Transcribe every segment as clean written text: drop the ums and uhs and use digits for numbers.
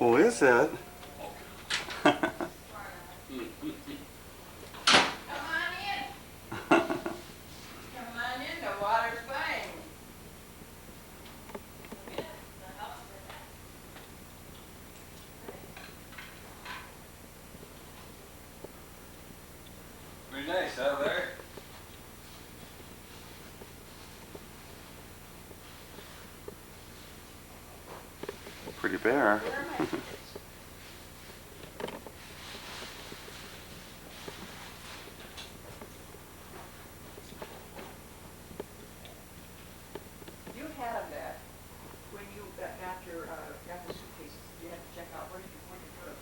Who is it? Come on in. Come on in, the water's fine. Pretty nice out there. Pretty bare. Where are my tickets? You had them back when you got your got the suitcases. You had to check out where did you put them?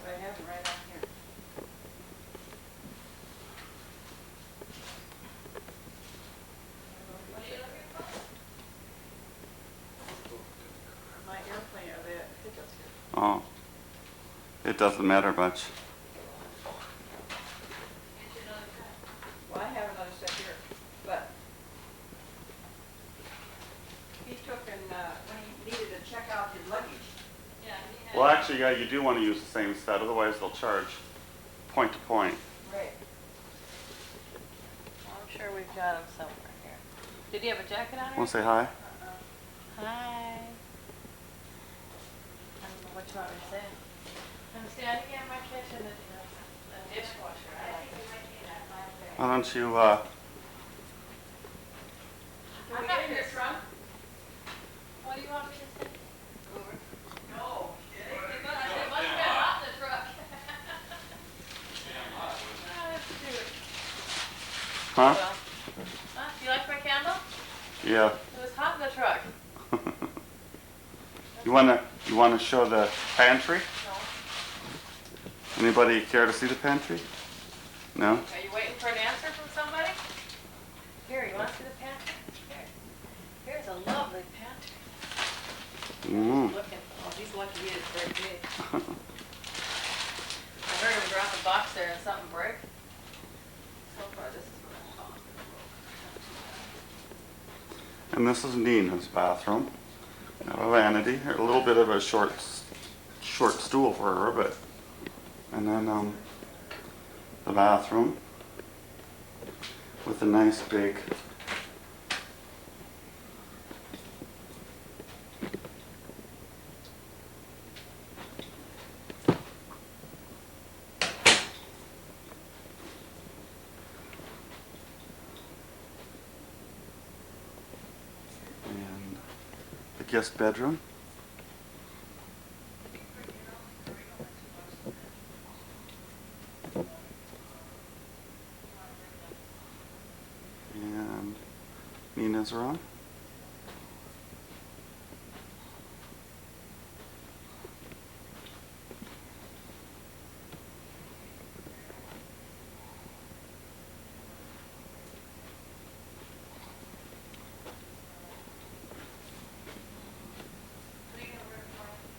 I have them right on here. What are you looking for? My airplane, the tickets here. Oh. It doesn't matter much. Get you another pen. Well, I have another set here, but he took and when he needed to check out his luggage. Yeah, he had. Well, actually, yeah, you do want to use the same set, otherwise they'll charge point to point. Right. I'm sure we've got him somewhere here. Did he have a jacket on? Want to say hi? Hi. I don't know what you want me to say. I'm standing in my kitchen and a dishwasher. I think you might need that last day. Why don't you, I'm not in your trunk. What do you want me to say? Over. No. It must have been hot in the truck. Let's do it. huh? Well, do you like my candle? Yeah. It was hot in the truck. You wanna show the pantry? No. Anybody care to see the pantry? No? Are you waiting for an answer from somebody? Here, you want to see the pantry? Here. Here's a lovely pantry. Mm. Looking. Oh, he's lucky he is very big. I heard him drop a box there and something break. So far, this is what I'm talking about. And this is Nina's bathroom. A vanity, a little bit of a short stool for her, but, and then the bathroom with a nice big and the guest bedroom. And Nina's room.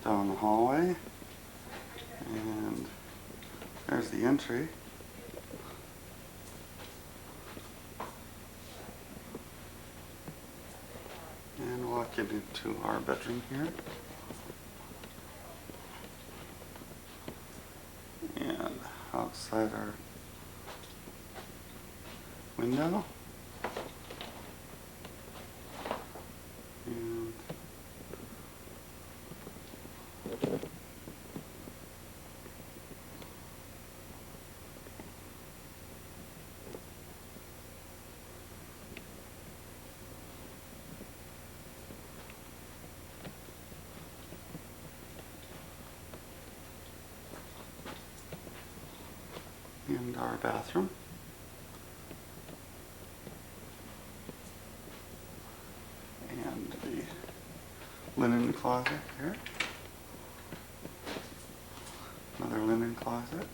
Down the hallway. And there's the entry. And walk into our bedroom here. And outside our window. And our bathroom. And the linen closet here. Another linen closet.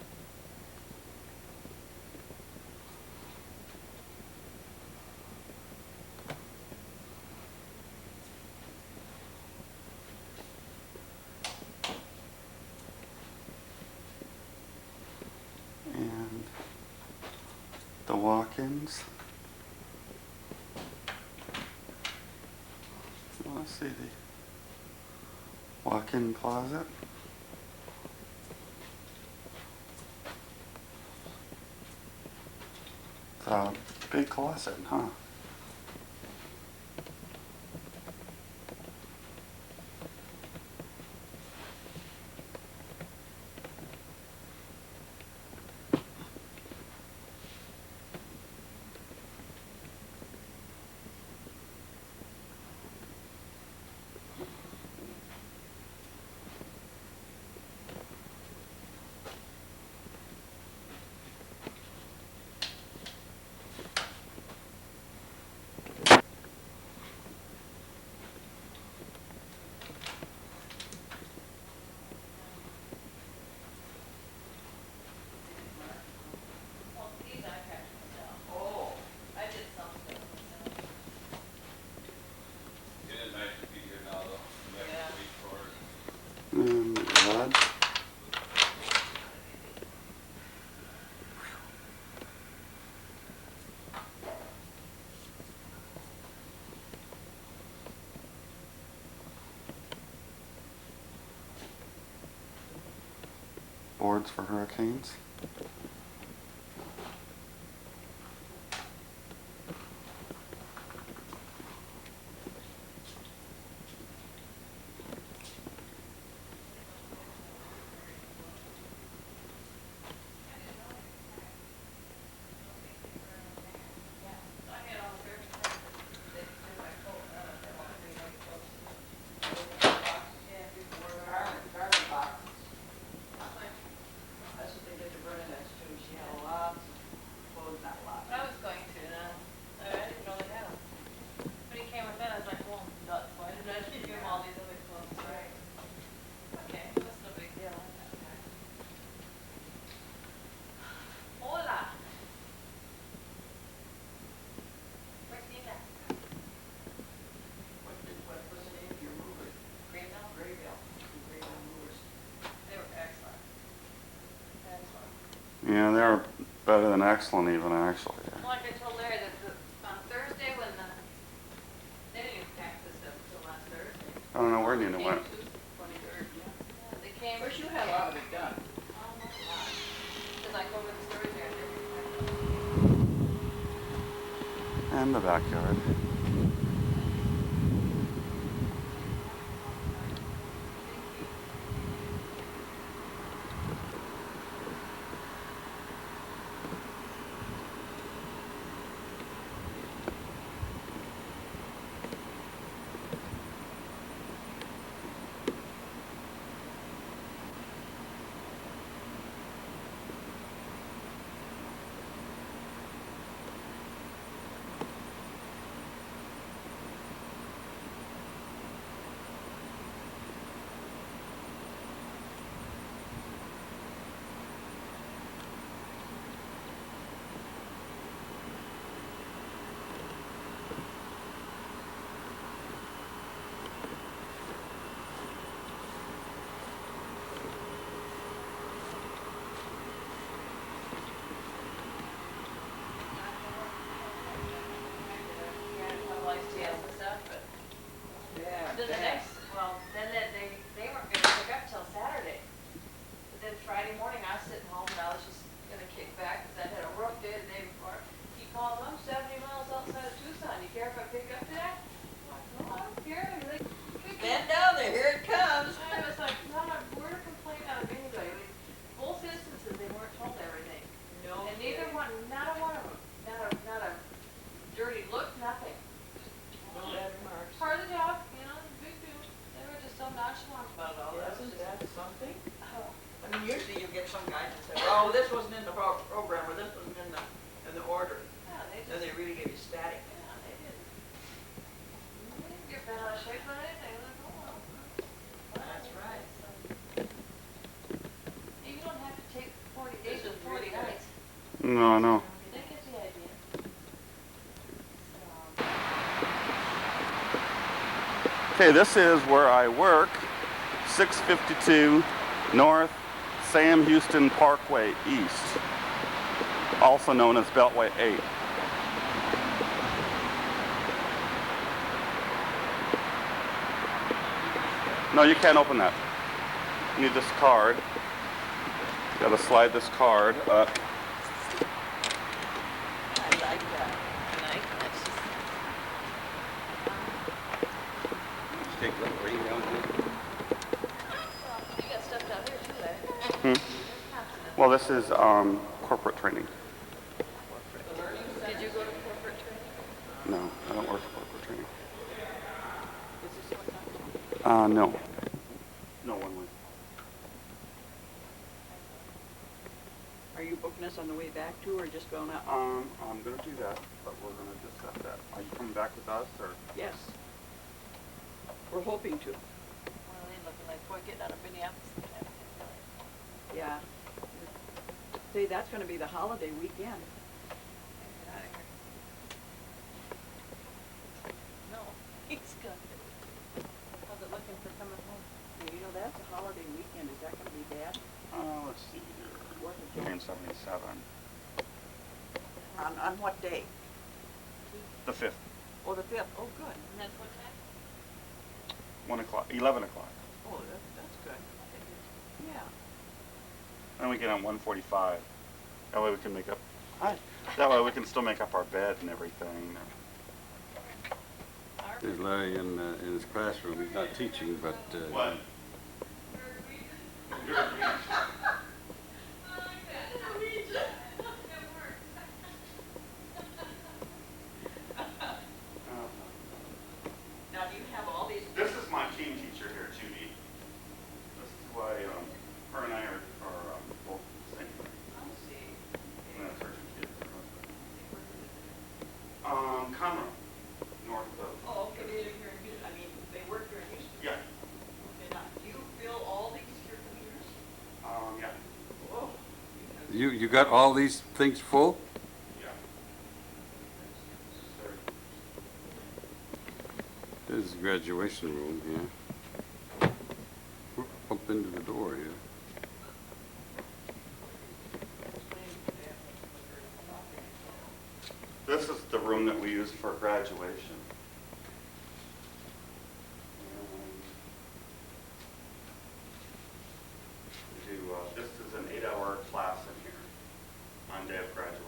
And the walk-ins. see the walk-in closet. It's a big closet, huh? Well, these I packed myself. Oh, I did some stuff myself. It is nice to be here now though. Next Yeah. week for it. And God. Boards for hurricanes. I had all the everything. They did my coat, they want me to make clothes. Yeah, before. garden boxes. Like, That's what they did to Bernadette's too. She had a lot of clothes, not a lot. I was going to, I didn't know they had them. When he came with that, I was like, well, nuts, why did I give him all these other clothes? Right. Okay, that's no big deal. Hola. Where's Nina? What's the name of your mover? Greenbelt? Graybill. Graybill movers. They were excellent. Excellent. Yeah, they're better than excellent even, actually. Well, like I told Larry, that on Thursday when they didn't even pack this stuff until last Thursday. I don't know where Nina Came went. Tuesday. 23rd, yeah. Yeah, they came. Of course, you had a lot of it done. Oh my gosh. Because I go over the stories there and they're And the backyard. Yeah. Then the next, well, then they weren't gonna pick up till Saturday. But then Friday morning, I was sitting home and I was just gonna kick back, cause I had a rough day the day before. He called, I'm 70 miles outside of Tucson, you care if I pick up today? I'm like, no, I don't care. And they, Bend down there, here it comes. I was like, not a word of complaint out of anybody. I mean, both instances, they weren't told everything. No. And neither one, not a one of them, not a dirty look, nothing. No bad remarks. Part of the job, you know, big deal. They were just so nonchalant about it all. Isn't that something? Oh. I mean, usually you get some guys that say, oh, this wasn't in the program, or this wasn't in the order. Yeah, they Then just, they really give you static. yeah, they didn't. They didn't get bent out of shape on anything. Like, oh, well. That's right. So, you don't have to take 40 days This or is 40 really good. nights. No, no. They get the idea. So, Okay, this is where I work. 652 North Sam Houston Parkway East, also known as Beltway 8. No, you can't open that. You need this card. You gotta slide this card up. I like that. Take the rain down here. You got stuff down here too, eh? Well, this is corporate training. Did you go to corporate training? No, I don't work for corporate training. Is this one not? No. No, one way. Are you booking us on the way back too, or just going out? I'm gonna do that, but we're gonna discuss that. Are you coming back with us, or? Yes. We're hoping to. Well, they looking like we're getting out of Minneapolis. Yeah. See, that's gonna be the holiday weekend. No, he's good. How's it looking for coming home? You know, that's a holiday weekend. Is that gonna be bad? Let's see here. Fourth of July. 77. On what day? The 5th. Oh, the 5th. Oh, good. And that's what time? 1 o'clock. 11 o'clock. Oh, that's good. Yeah. And we get on 1:45. That way we can make up. That way we can still make up our bed and everything. There's Larry in his classroom. He's not teaching, but What? Now, do you have all these? This is my team teacher here, Judy. This is why her and I are both the same. Let's see. And that's her two kids. Conroe, north of. Oh, okay, they live here in Houston. I mean, they work here in Houston. Yeah. Okay, now, do you fill all these here computers? Yeah. Oh. you got all these things full? Yeah. This is the graduation room here. Bump into the door here. This is the room that we use for graduation. We do, this is an 8-hour class in here on day of graduation.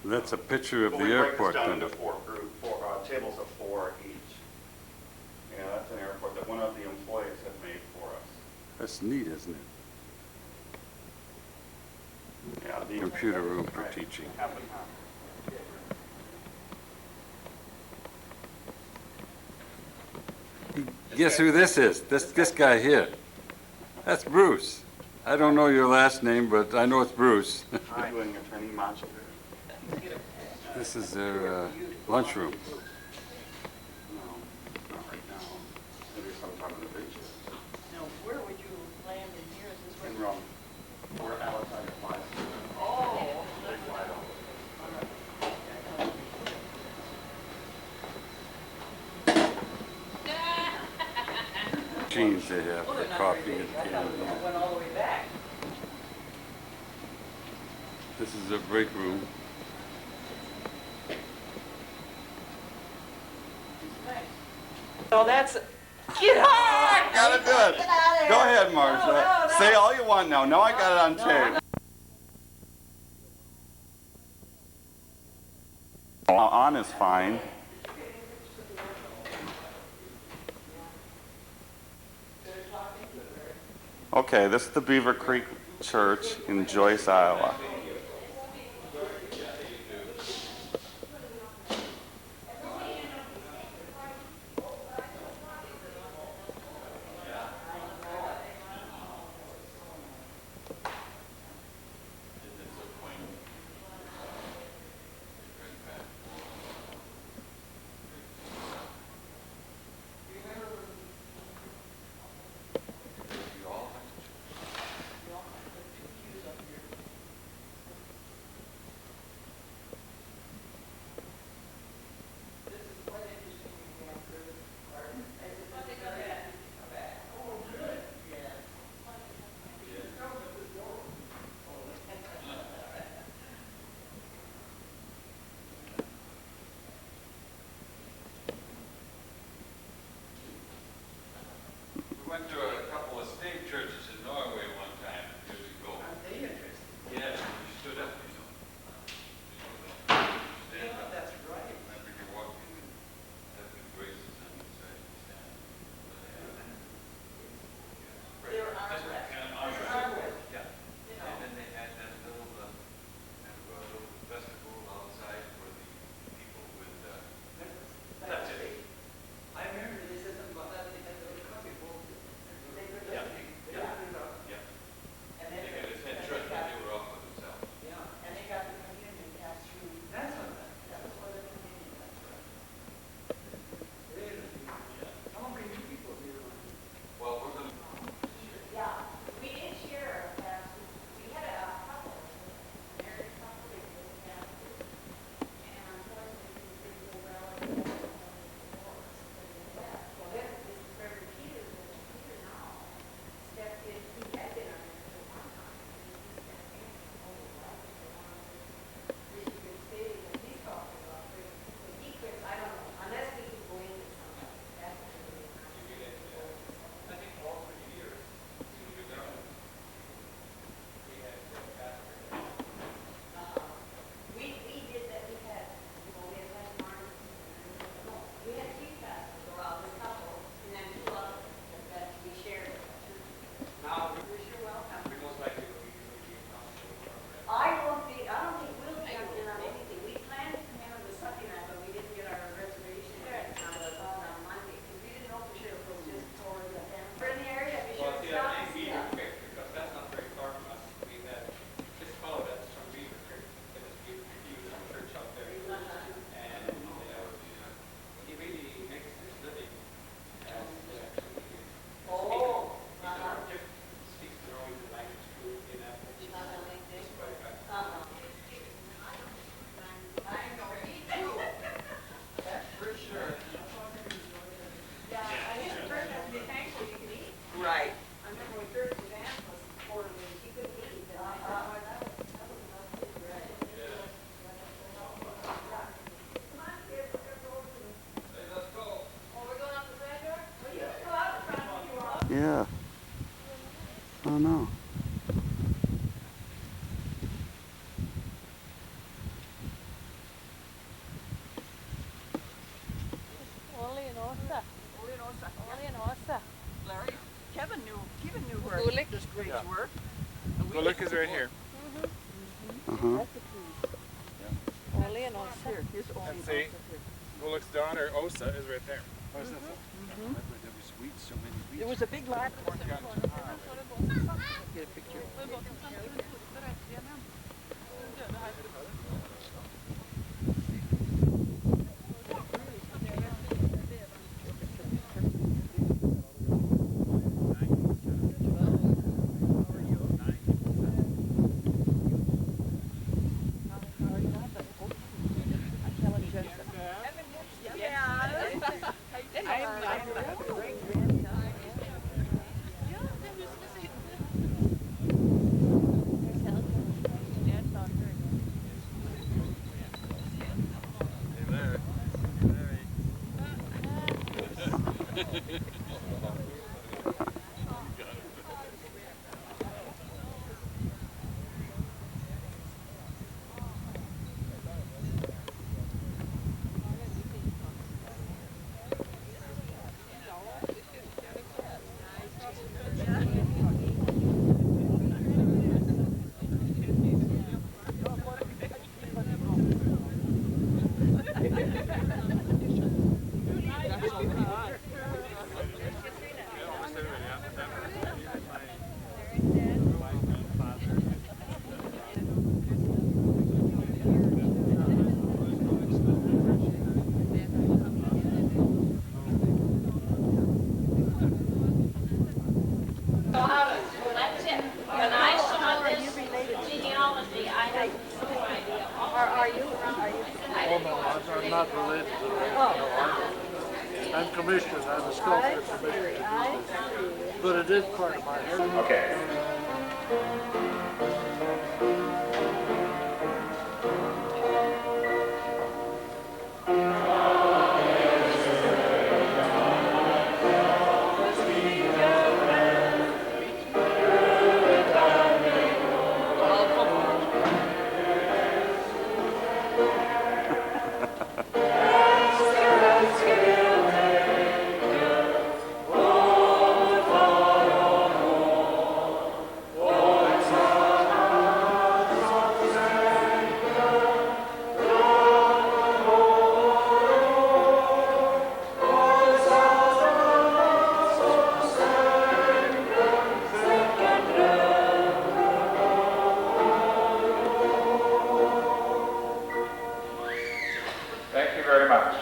That's a picture of But the we break airport this down then. into tables of 4 each. Yeah, that's an airport that one of the employees had made for us. That's neat, isn't it? Yeah, the Computer room for right, teaching. half and half. Guess who this is? This guy here. That's Bruce. I don't know your last name, but I know it's Bruce. We're doing a training module here. This is their lunchroom. No, not right now. Maybe sometime in the future. Now, where would you land in here? Is this In where? Rome. We're outside of flight. Oh. They fly out. Machines they have Oh, for they're not coffee very and big. I tea. thought it went all the way back. This is a break room. Nice. So that's, get on! Got it good. Get out of there. Go ahead, Marcia. No, no. Say all you want now. Now I got it on tape. On is fine. Okay, this is the Beaver Creek Church in Joyce, Iowa. Look is right here. Uh-huh. Ole and Osa. Here, here's Ole And and see, Osa here. Goluk's daughter, Osa, is right there. Oh, is that so? There was a big lot. Get a picture. That's it. When I saw this genealogy, I had no idea. Are you? Oh, no, I'm not related to that. I'm commissioned, I'm a sculptor commissioner. But it is part of my heritage. Okay. Thank you very much.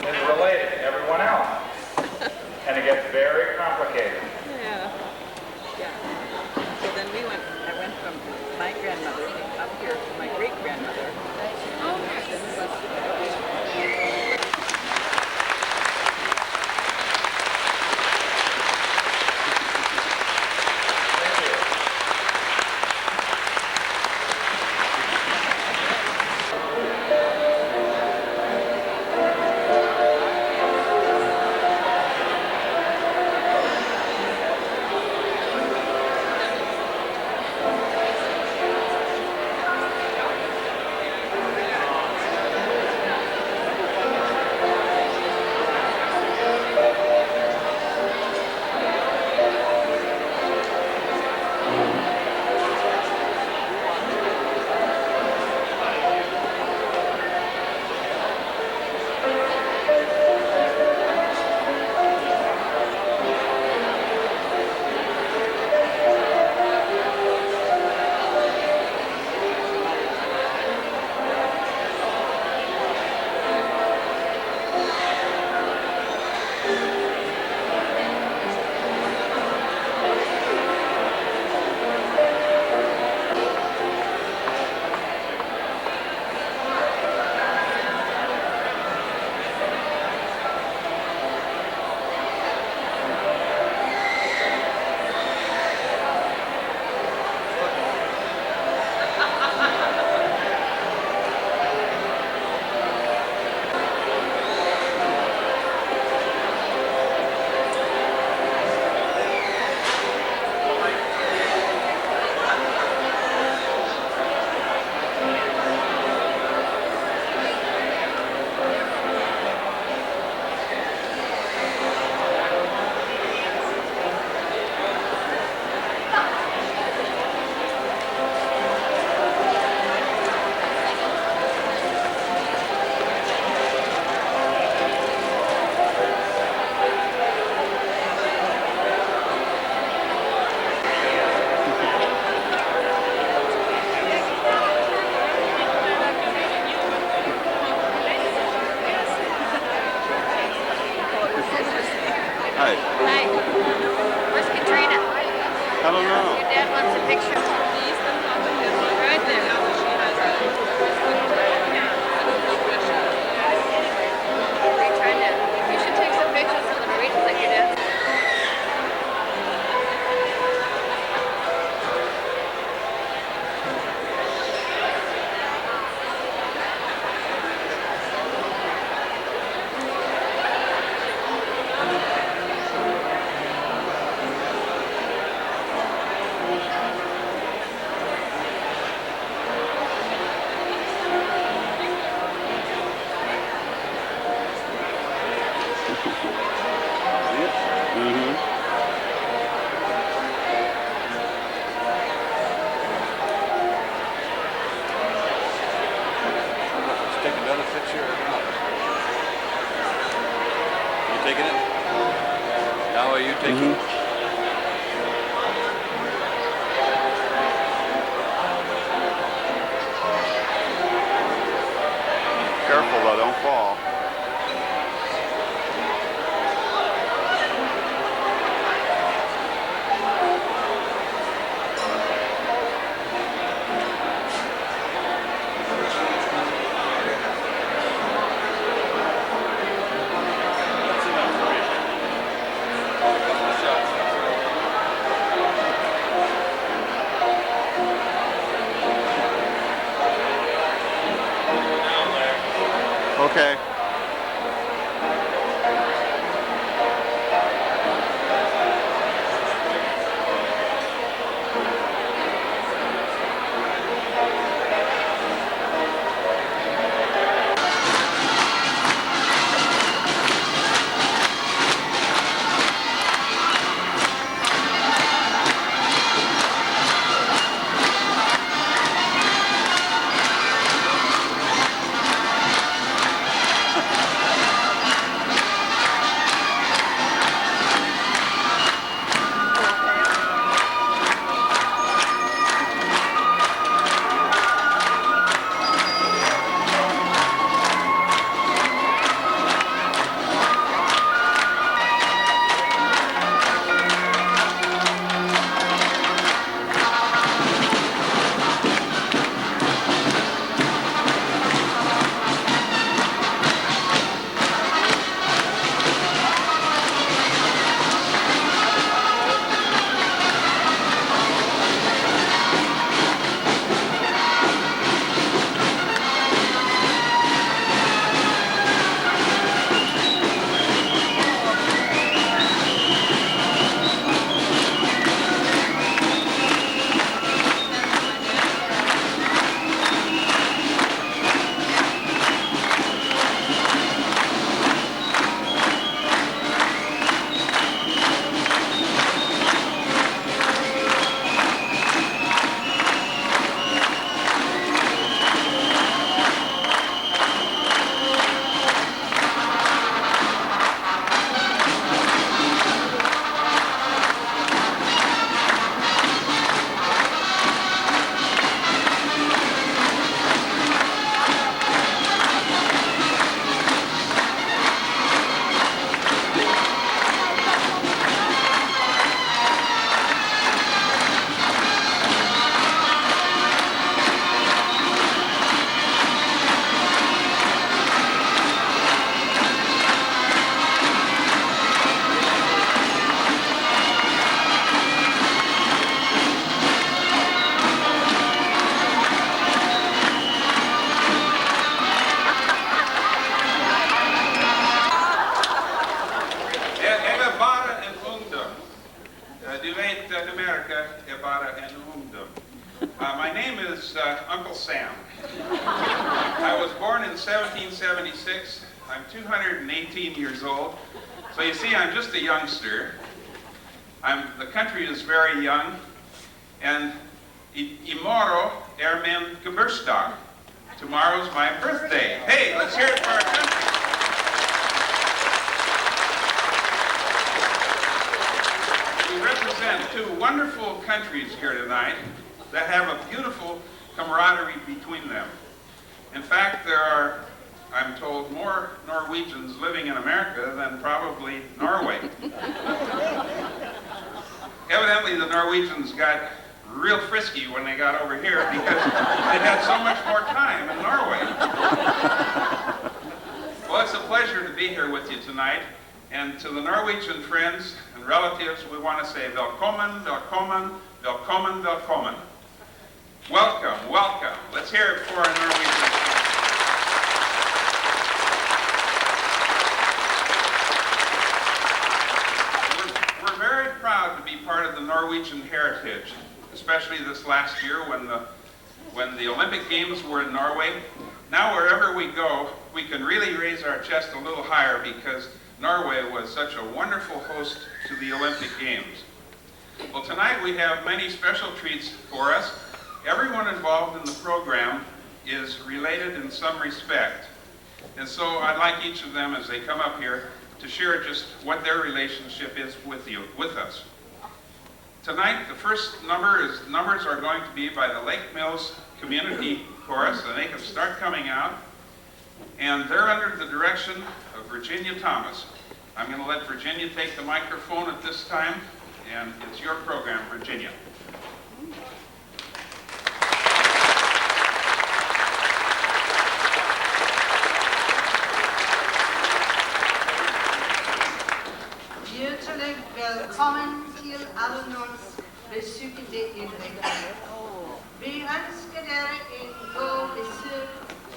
Is related to everyone else. And it gets very complicated. Yeah. Yeah. So then I went from my grandmother up here to my great grandmother. I don't know. Your dad wants a picture. Right there. They're trying to, you should take some pictures of the Marines like your dad. Let's take another picture or not. You taking it? Now are you taking it? Careful though, don't fall. Okay. My name is Uncle Sam. I was born in 1776. I'm 218 years old. So you see, I'm just a youngster. The country is very young. And imorgon är min geburtsdag. Tomorrow's my birthday. Hey, let's hear it for our country. We represent two wonderful countries here tonight that have a beautiful camaraderie between them. In fact, there are, I'm told, more Norwegians living in America than probably Norway. Evidently, the Norwegians got real frisky when they got over here because they had so much more time in Norway. Well, it's a pleasure to be here with you tonight. And to the Norwegian friends and relatives, we want to say velkommen, velkommen, velkommen, velkommen. Welcome, welcome. Let's hear it for our Norwegian. We're very proud to be part of the Norwegian heritage, especially this last year when the Olympic Games were in Norway. Now wherever we go, we can really raise our chest a little higher because Norway was such a wonderful host to the Olympic Games. Well, tonight we have many special treats for us. Everyone involved in the program is related in some respect. And so I'd like each of them, as they come up here, to share just what their relationship is with us. Tonight, the first numbers are going to be by the Lake Mills Community Chorus, and they can start coming out. And they're under the direction of Virginia Thomas. I'm going to let Virginia take the microphone at this time, and it's your program, Virginia. Hjertelig velkommen til alle Nords besøkende i Norge. Vi ønsker dere en god besøk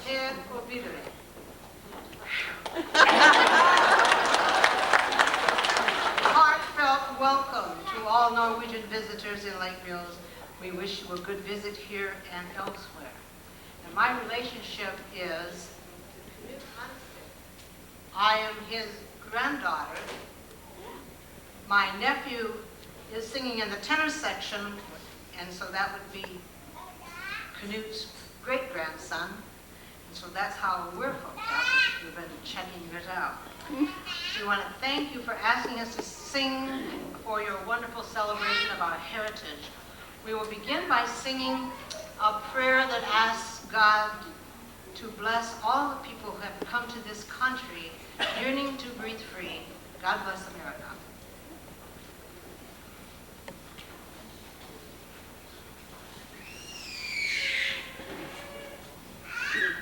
her og videre. Heartfelt welcome to all Norwegian visitors in Lake Mills. We wish you a good visit here and elsewhere. And my relationship is, I am his granddaughter. My nephew is singing in the tenor section, and so that would be Knut's great-grandson. And so that's how we're hooked up, if you've been checking it out. We want to thank you for asking us to sing for your wonderful celebration of our heritage. We will begin by singing a prayer that asks God to bless all the people who have come to this country yearning to breathe free. God bless America. Free.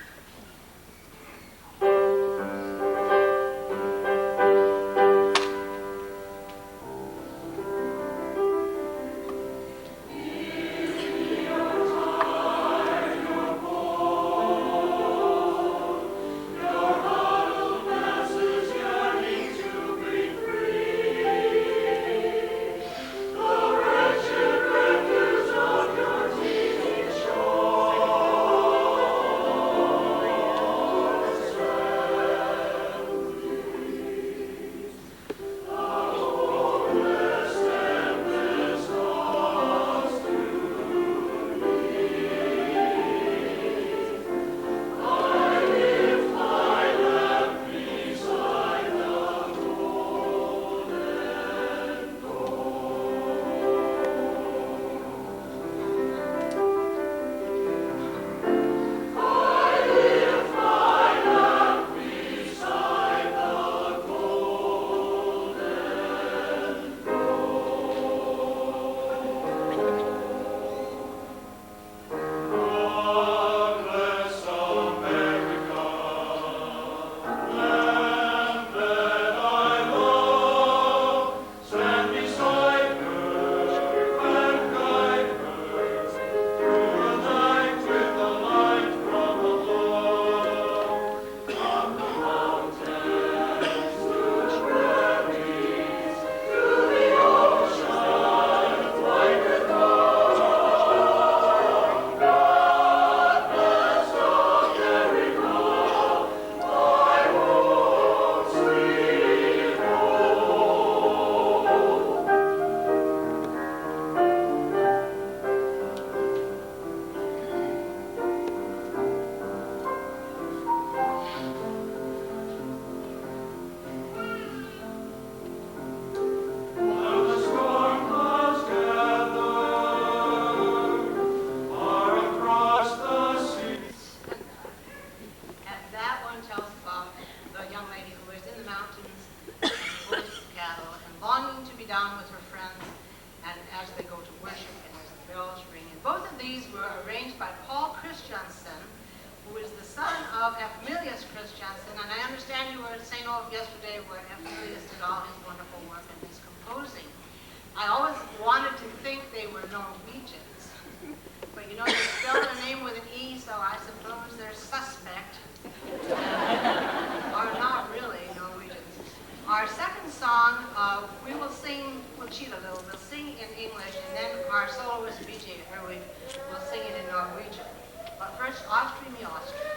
wanted to think they were Norwegians. But you know, they spell their name with an E, so I suppose they're suspect. Are not really Norwegians. Our second song, we will sing, we'll cheat a little, we'll sing in English, and then our soloist BJ Herwig will sing it in Norwegian. But first, Austria me Austria.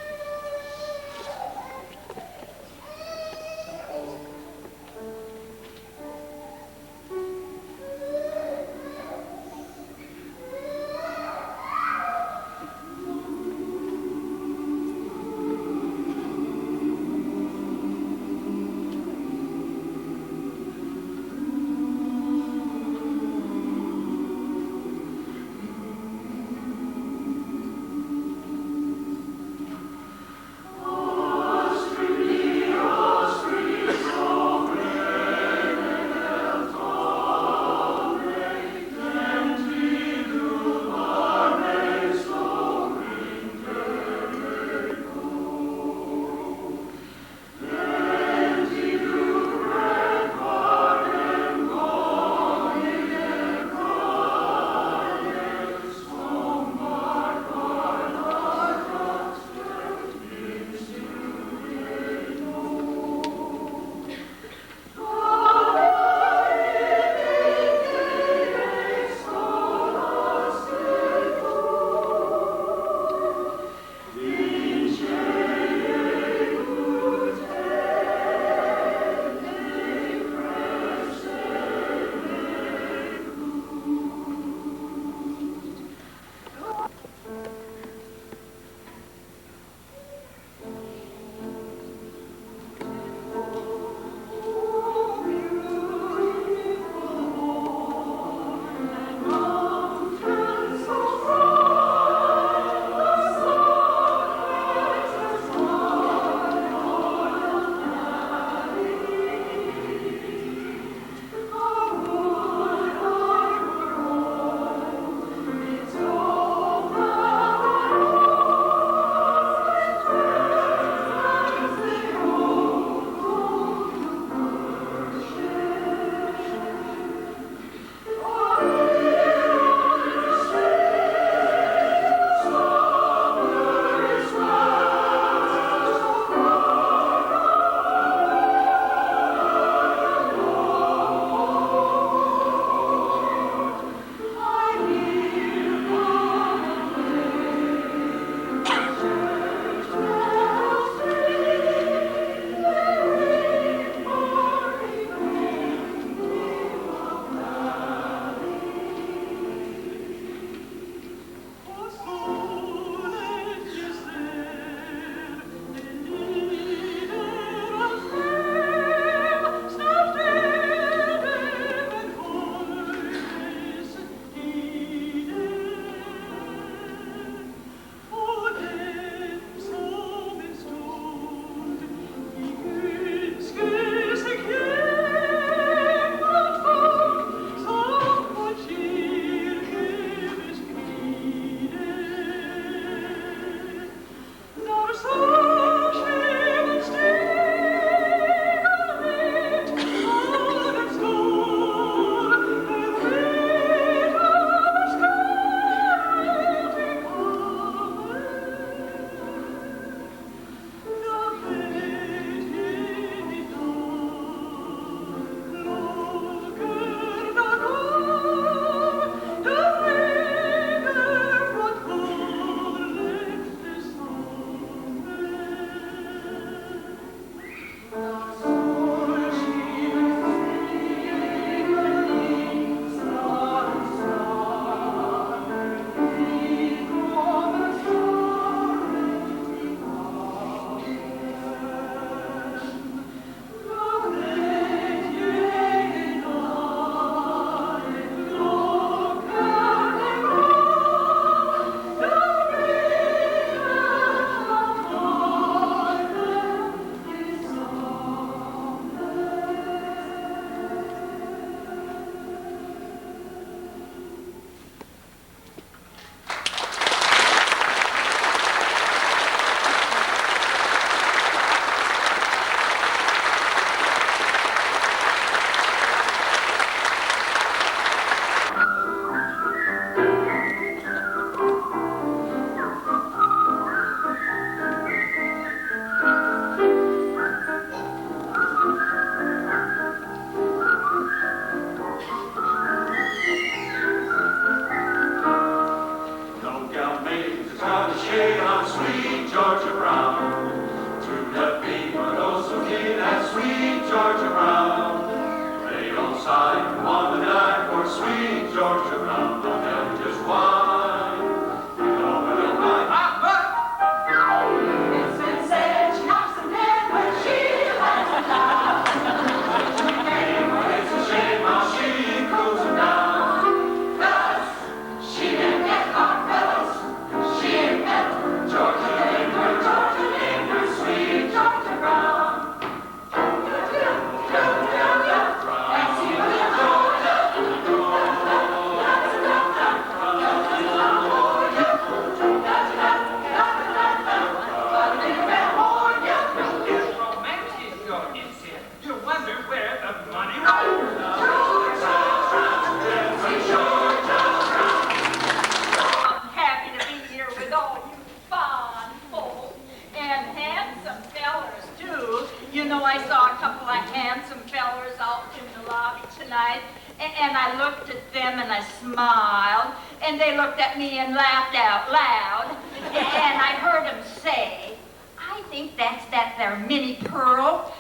loud, and they looked at me and laughed out loud, and I heard them say, I think that's that there Minnie Pearl.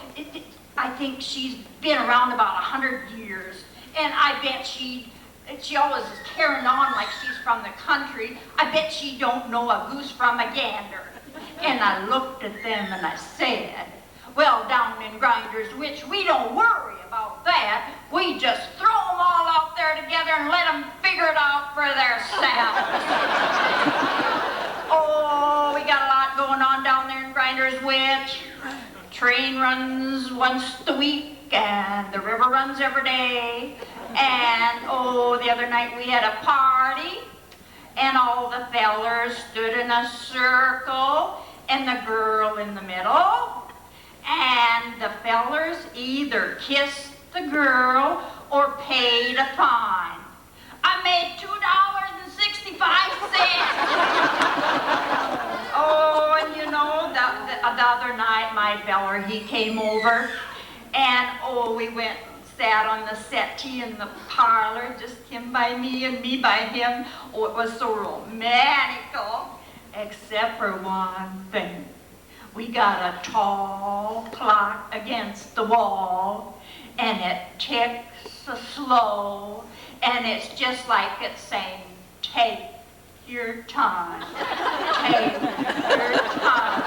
I think she's been around about 100 years, and I bet she always is carrying on like she's from the country. I bet she don't know a goose from a gander. And I looked at them and I said, well, down in Grinders Witch, we don't worry about that. We just throw them all out there together and let them figure it out for themselves. Oh, we got a lot going on down there in Grinders Witch. Train runs once a week, and the river runs every day. And, oh, the other night we had a party, and all the fellers stood in a circle, and the girl in the middle. And the fellers either kissed the girl or paid a fine. I made $2.65. Oh, and you know, the other night my feller, he came over, and oh, we went and sat on the settee in the parlor, just him by me and me by him. Oh, it was so romantical, except for one thing. We got a tall clock against the wall, and it ticks so slow, and it's just like it's saying, take your time, take your time.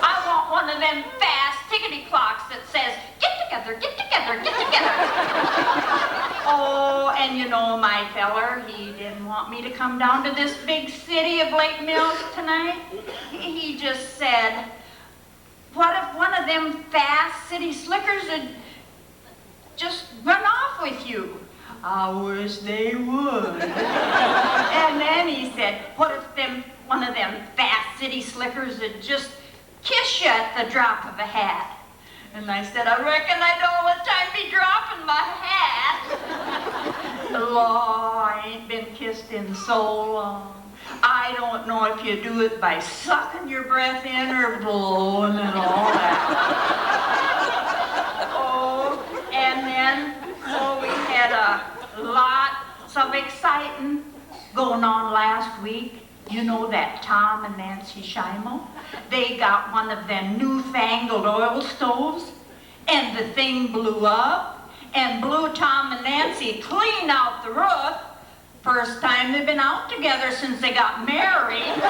I want one of them fast tickety clocks that says, get together, get together, get together. Oh, and you know, my feller, he didn't want me to come down to this big city of Lake Mills tonight. He just said, what if one of them fast city slickers would just run off with you? I wish they would. And then he said, what if one of them fast city slickers would just kiss you at the drop of a hat? And I said, I reckon I'd all the time be dropping my hat. Law, I ain't been kissed in so long. I don't know if you do it by sucking your breath in or blowing and all that. Oh, and then, we had lots of exciting going on last week. You know that Tom and Nancy Schimel? They got one of them newfangled oil stoves, and the thing blew up and blew Tom and Nancy clean out the roof. First time they've been out together since they got married.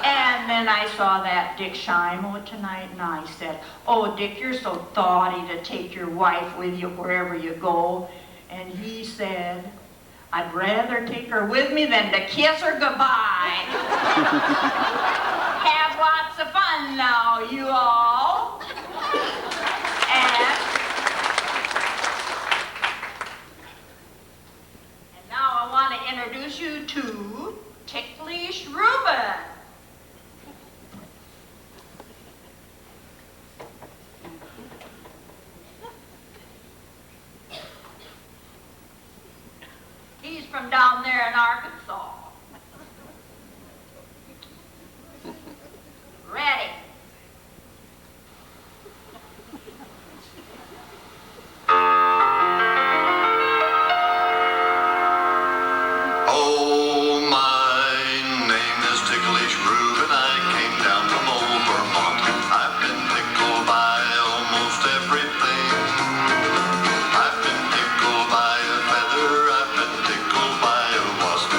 And then I saw that Dick Schimel tonight, and I said, oh, Dick, you're so thoughty to take your wife with you wherever you go. And he said, I'd rather take her with me than to kiss her goodbye. Have lots of fun now, you all. And now I want to introduce you to Ticklish Reuben. He's from down there in Arkansas. Ready. Oh, my name is Ticklish Reuben. I came down from old Vermont. I've been tickled by almost everything. I've been tickled by a feather. I've been tickled by a wasp.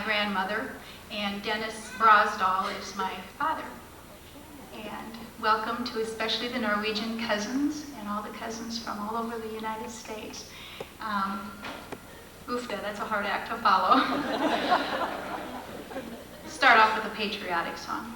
grandmother, and Dennis Brosdahl is my father. And welcome to especially the Norwegian cousins and all the cousins from all over the United States. Oofda, that's a hard act to follow. Start off with a patriotic song.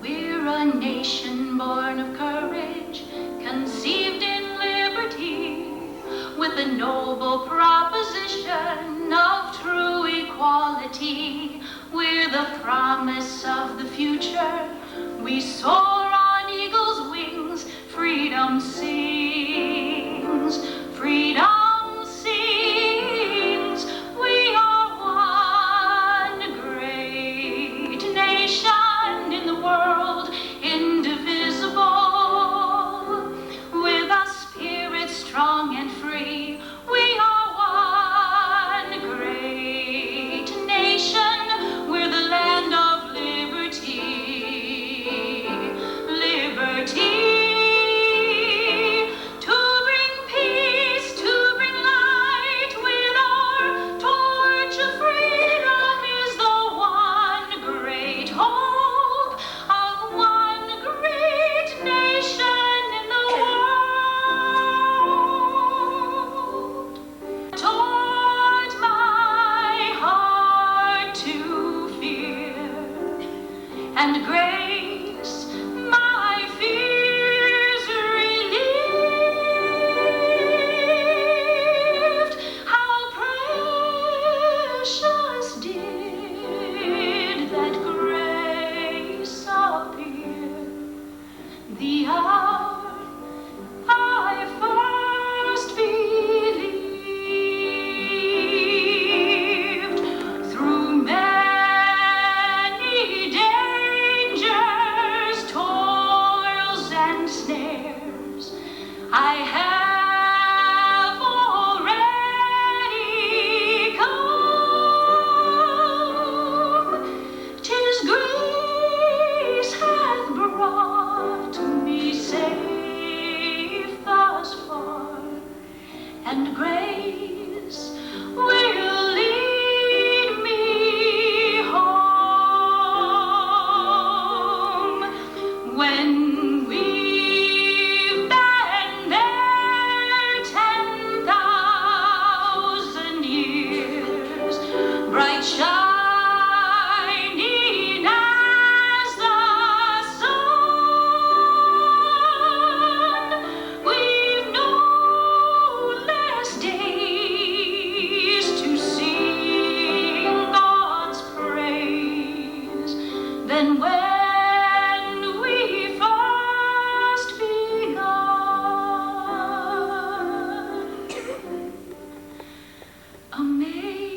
We're a nation born of courage, conceived in liberty, with a noble proposition of true equality. We're the promise of the future. We soar on eagle's wings. Freedom sings. Freedom sings. We are one great nation in the world, indivisible, with a spirit strong and free. We are one great nation. We're the land of liberty. Liberty. To bring peace, to bring light with our torch of freedom is the one great hope of one great nation in the world. Taught my heart to fear and grace my fears relieved. How precious did that grace appear the hour I first believed. Through many dangers, toils, and snares, I have already come. 'Tis grace hath brought me safe thus far, and grace will lead me home. When we've been there 10,000 years, bright shining as the sun, we've no less days to sing God's praise than when we first begun. Amazing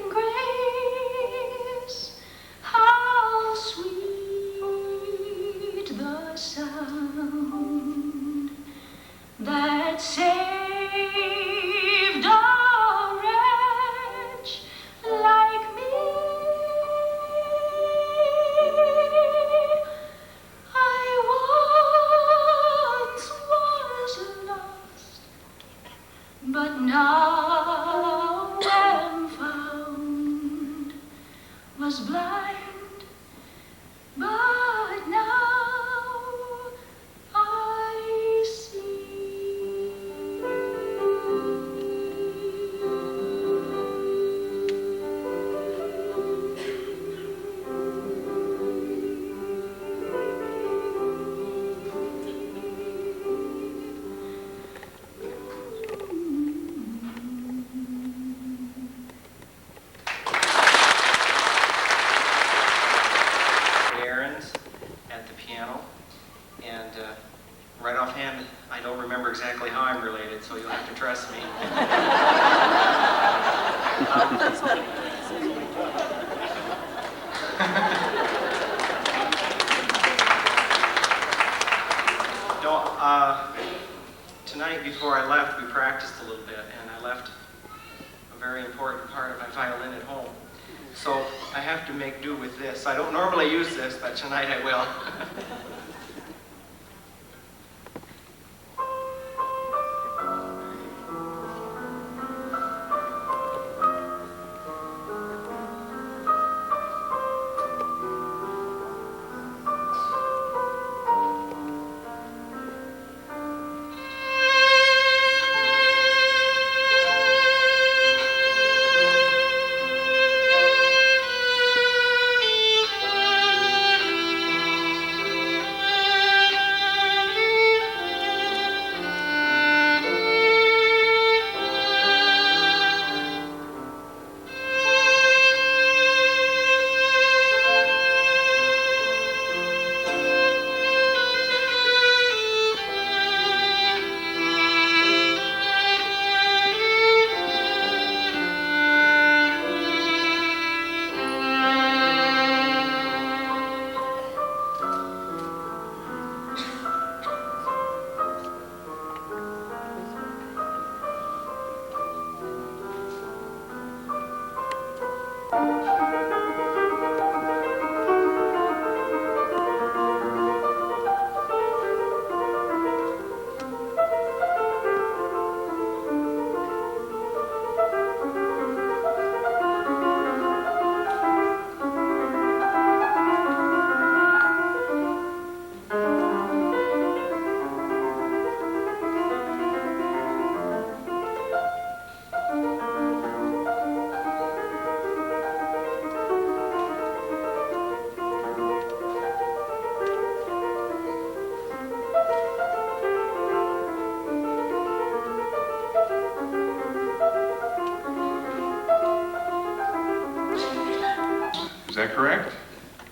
grace, how sweet the sound that saved a wretch like me. I once was lost, but now am found, was blind, but now I see. Right offhand, I don't remember exactly how I'm related, so you'll have to trust me. Tonight before I left, we practiced a little bit, and I left a very important part of my violin at home. So I have to make do with this. I don't normally use this, but tonight I will. Is that correct?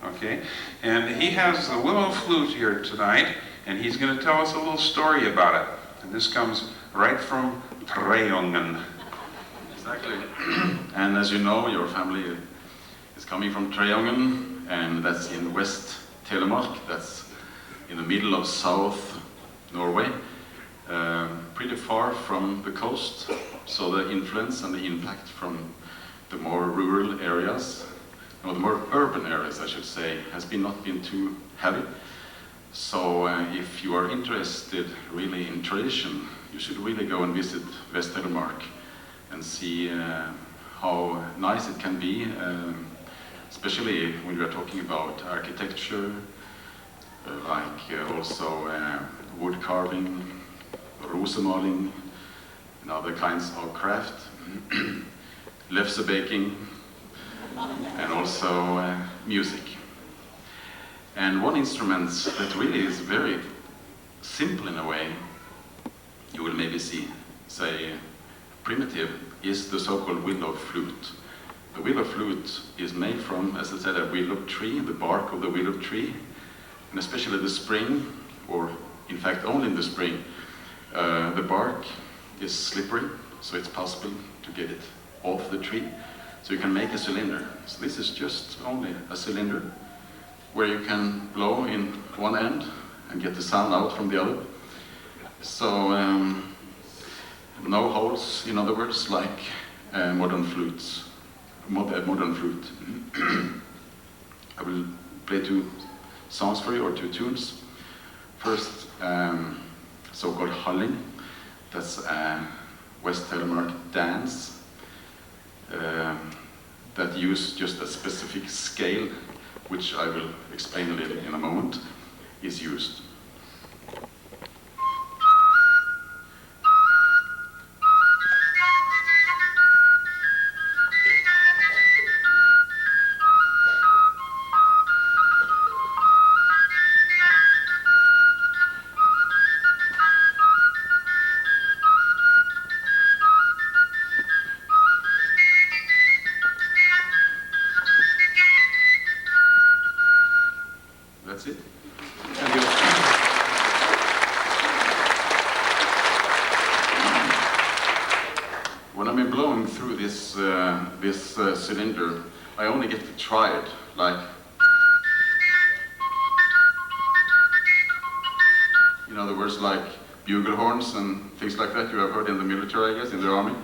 Okay. And he has the willow flute here tonight, and he's going to tell us a little story about it. And this comes right from Treungen. Exactly. And as you know, your family is coming from Treungen, and that's in West Telemark. That's in the middle of South Norway, pretty far from the coast. So the influence and the impact from the more rural areas, or the more urban areas, I should say, has not been too heavy. So if you are interested really in tradition, you should really go and visit West Telemark and see how nice it can be, especially when you are talking about architecture, like also wood carving, rosemaling, and other kinds of craft, lefse baking, and also music. And one instrument that really is very simple in a way, you will maybe say primitive, is the so-called willow flute. The willow flute is made from, as I said, a willow tree, the bark of the willow tree, and especially the spring, or in fact only in the spring, the bark is slippery, so it's possible to get it off the tree. So you can make a cylinder. So this is just only a cylinder where you can blow in one end and get the sound out from the other. So no holes, in other words, like modern flutes, modern flute. I will play two songs for you, or two tunes. First, so-called hulling. That's a West Telemark dance that use just a specific scale, which I will explain a little in a moment, is used. That's it. Thank you. When I'm blowing through this cylinder, I only get to try it, like, in other words, like bugle horns and things like that you have heard in the military, I guess, in the army.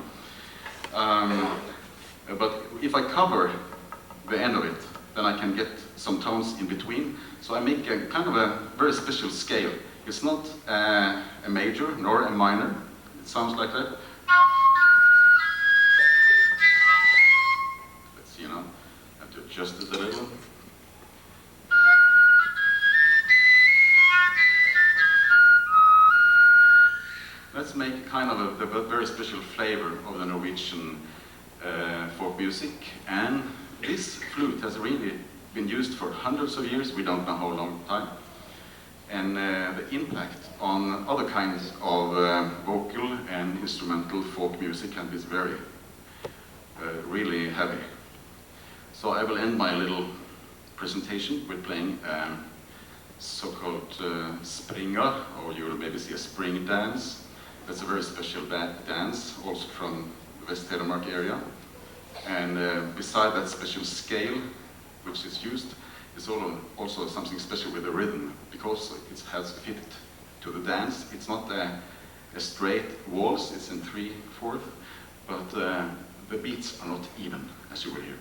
But if I cover the end of it, then I can get some tones in between. So I make a kind of a very special scale. It's not a major nor a minor. It sounds like that. Let's see now. I have to adjust it a little. Let's make kind of a very special flavor of the Norwegian folk music. And this flute has really been used for hundreds of years. We don't know how long time. And the impact on other kinds of vocal and instrumental folk music can be very, really heavy. So I will end my little presentation with playing so-called springer, or you will maybe see a spring dance. That's a very special dance, also from the West Telemark area. And beside that special scale, which is used, is also something special with the rhythm, because it has fit to the dance. It's not a straight waltz, it's in 3/4, but the beats are not even, as you will hear.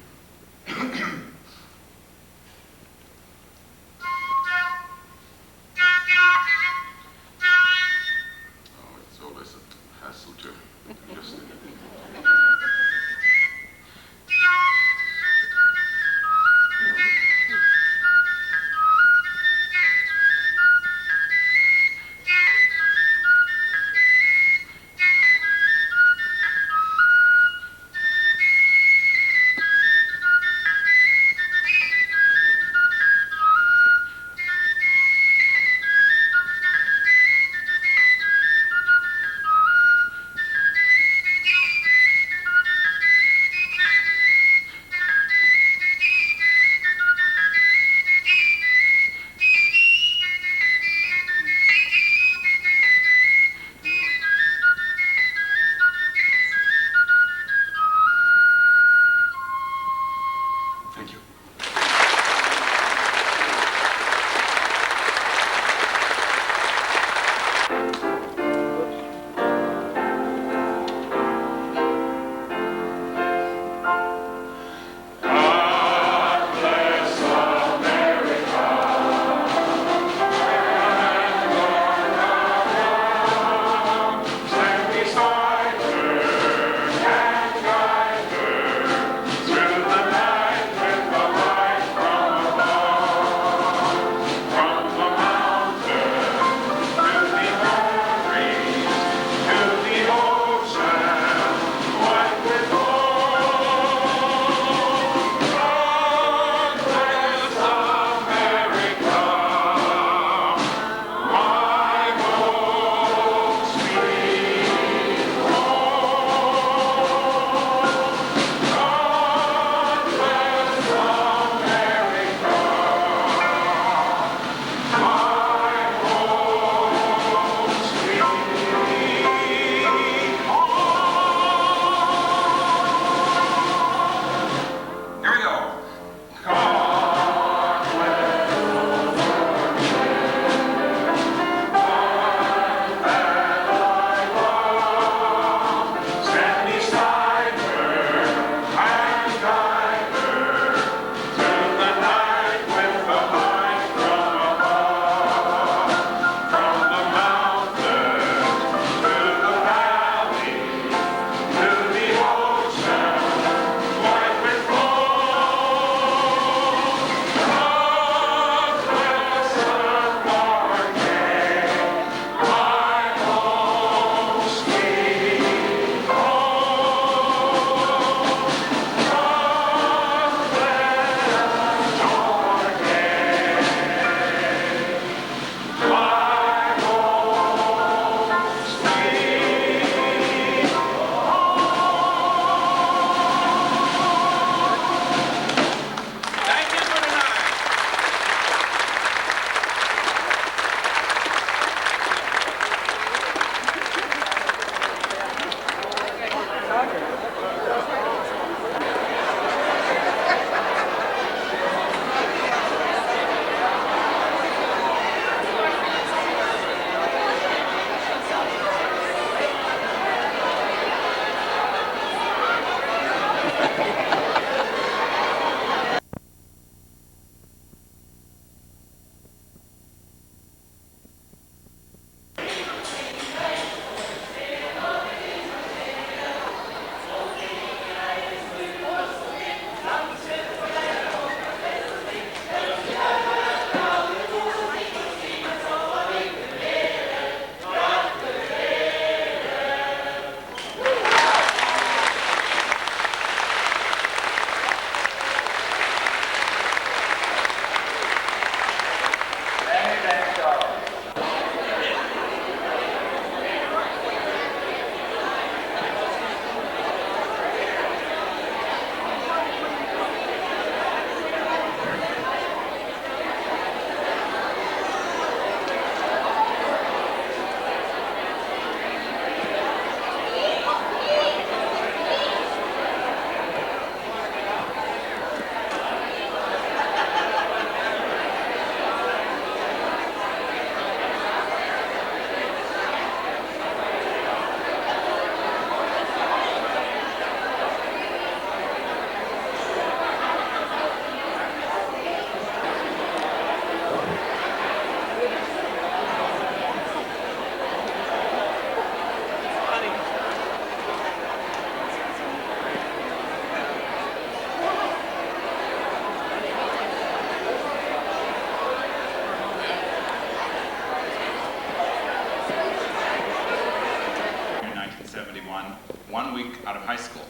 out of high school.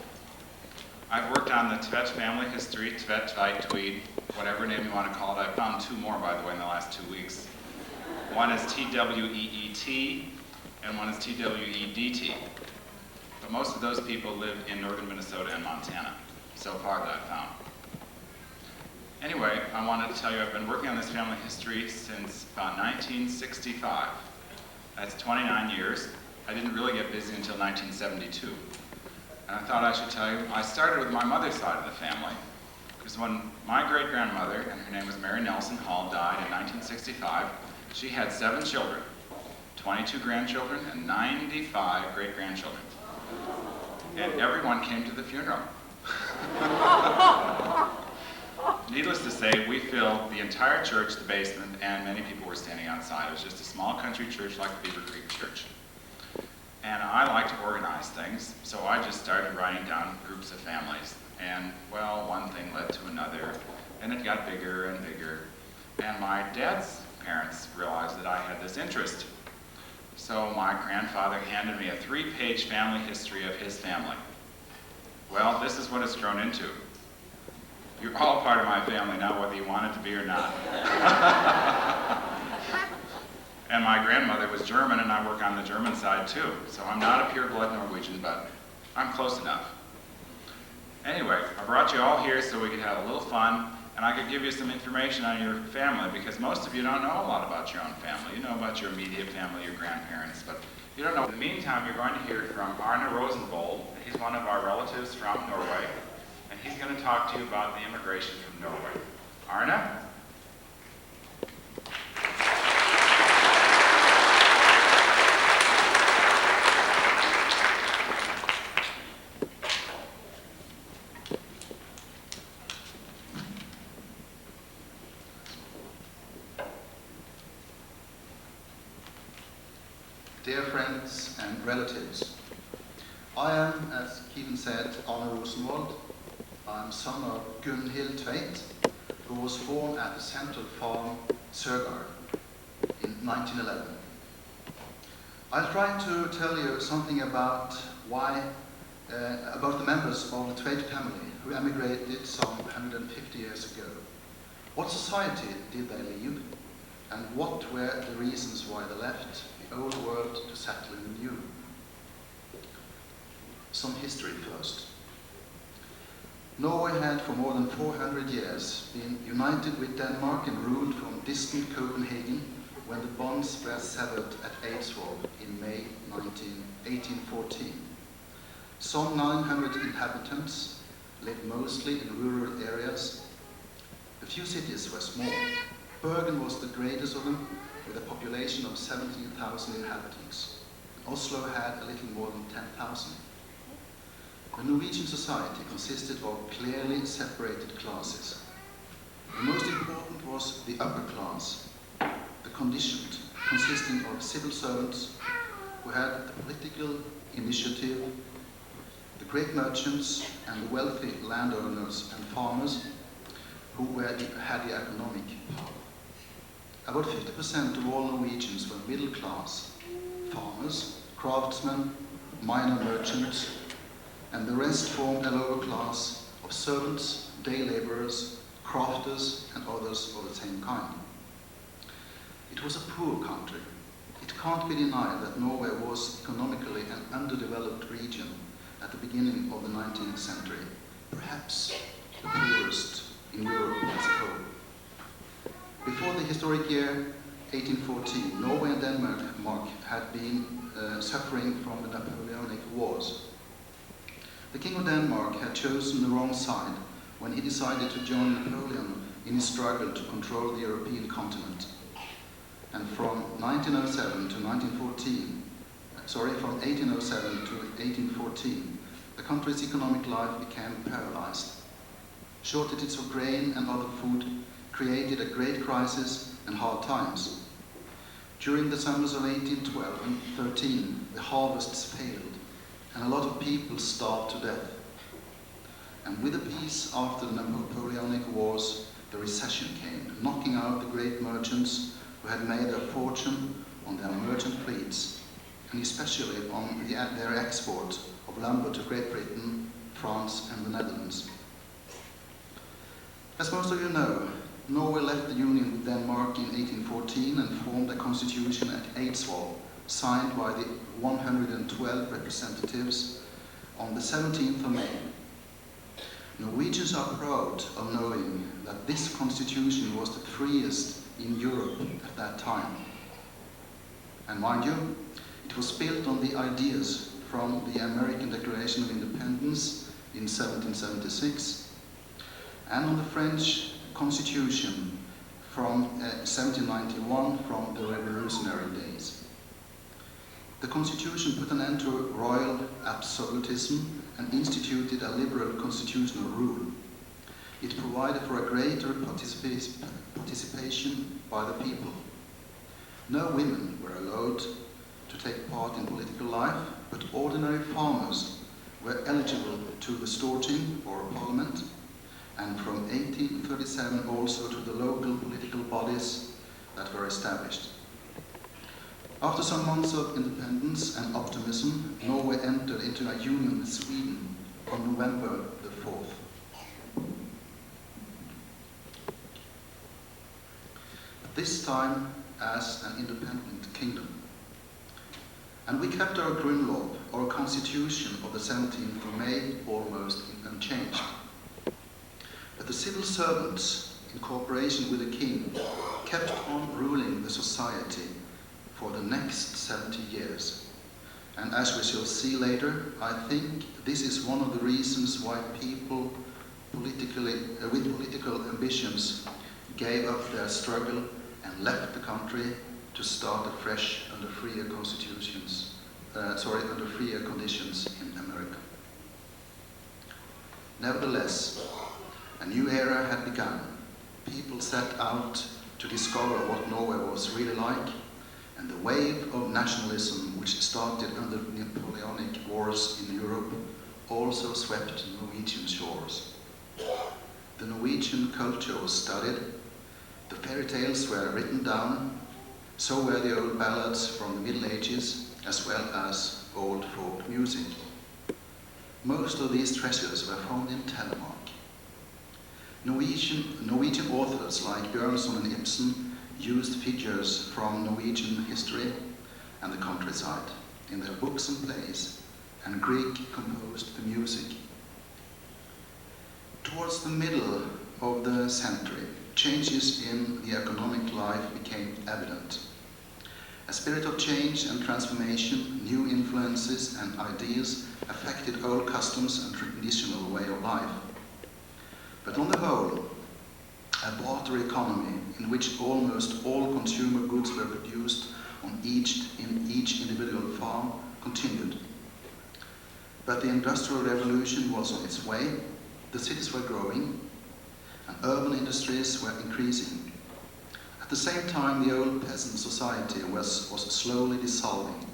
I've worked on the Tvedt family history, Tvedt, Tveit, Tweed, whatever name you want to call it. I've found 2 more, by the way, in the last 2 weeks. One is T-W-E-E-T, and one is T-W-E-D-T. But most of those people live in northern Minnesota and Montana, so far that I've found. Anyway, I wanted to tell you I've been working on this family history since about 1965. That's 29 years. I didn't really get busy until 1972. And I thought I should tell you, I started with my mother's side of the family, because when my great-grandmother, and her name was Mary Nelson Hall, died in 1965, she had 7 children, 22 grandchildren, and 95 great-grandchildren. And everyone came to the funeral. Needless to say, we filled the entire church, the basement, and many people were standing outside. It was just a small country church like Beaver Creek Church. And I like to organize things, so I just started writing down groups of families. And, well, one thing led to another, and it got bigger and bigger. And my dad's parents realized that I had this interest. So my grandfather handed me a 3-page family history of his family. Well, this is what it's grown into. You're all part of my family now, whether you want it to be or not. And my grandmother was German, and I work on the German side too. So I'm not a pure-blood Norwegian, but I'm close enough. Anyway, I brought you all here so we could have a little fun, and I could give you some information on your family, because most of you don't know a lot about your own family. You know about your immediate family, your grandparents, but you don't know. In the meantime, you're going to hear from Arne Rosenvold. He's one of our relatives from Norway, and he's going to talk to you about the immigration from Norway. Arne? Dear friends and relatives, I am, as Kevin said, Arne Rosenvold. I'm son of Gunhild Tveit, who was born at the central farm Søgard in 1911. I'll try to tell you something about about the members of the Tveit family who emigrated some 150 years ago. What society did they leave, and what were the reasons why they left the old world to settle in the new? Some history first. Norway had for more than 400 years been united with Denmark and ruled from distant Copenhagen when the bonds were severed at Eidsvoll in May 1814. Some 900 inhabitants lived mostly in rural areas. A few cities were small. Bergen was the greatest of them, with a population of 17,000 inhabitants. Oslo had a little more than 10,000. The Norwegian society consisted of clearly separated classes. The most important was the upper class, the conditioned, consisting of civil servants who had the political initiative, the great merchants and the wealthy landowners and farmers who had the economic power. About 50% of all Norwegians were middle class, farmers, craftsmen, minor merchants, and the rest formed a lower class of servants, day laborers, crafters, and others of the same kind. It was a poor country. It can't be denied that Norway was economically an underdeveloped region at the beginning of the 19th century, perhaps the poorest in Europe as a whole. Before the historic year 1814, Norway and Denmark had been suffering from the Napoleonic Wars. The King of Denmark had chosen the wrong side when he decided to join Napoleon in his struggle to control the European continent. And from 1807 to 1814, the country's economic life became paralyzed. Shortages of grain and other food created a great crisis and hard times. During the summers of 1812 and 13, the harvests failed, and a lot of people starved to death. And with the peace after the Napoleonic Wars, the recession came, knocking out the great merchants who had made their fortune on their merchant fleets. and especially on their export of lumber to Great Britain, France and the Netherlands. As most of you know, Norway left the Union with Denmark in 1814 and formed a constitution at Eidsvoll, signed by the 112 representatives on the 17th of May. Norwegians are proud of knowing that this constitution was the freest in Europe at that time. And mind you, it was built on the ideas from the American Declaration of Independence in 1776 and on the French Constitution from 1791 from the revolutionary days. The Constitution put an end to royal absolutism and instituted a liberal constitutional rule. It provided for a greater participation by the people. No women were allowed to take part in political life, but ordinary farmers were eligible to the Storting or parliament, and from 1837 also to the local political bodies that were established. After some months of independence and optimism, Norway entered into a union with Sweden on November the 4th. This time as an independent kingdom. And we kept our Grundlov, our constitution of the 17th of May, almost unchanged. But the civil servants, in cooperation with the king, kept on ruling the society for the next 70 years. And as we shall see later, I think this is one of the reasons why people with political ambitions gave up their struggle and left the country to start afresh under freer conditions in America. Nevertheless, a new era had begun. People set out to discover what Norway was really like, and the wave of nationalism which started under the Napoleonic Wars in Europe also swept Norwegian shores. The Norwegian culture was studied, the fairy tales were written down, so were the old ballads from the Middle Ages, as well as old folk music. Most of these treasures were found in Telemark. Norwegian authors like Bjørnson and Ibsen used figures from Norwegian history and the countryside in their books and plays, and Grieg composed the music. Towards the middle of the century, changes in the economic life became evident. A spirit of change and transformation, new influences and ideas affected old customs and traditional way of life. But on the whole, a barter economy in which almost all consumer goods were produced in each individual farm continued. But the Industrial Revolution was on its way, the cities were growing, and urban industries were increasing. At the same time, the old peasant society was slowly dissolving,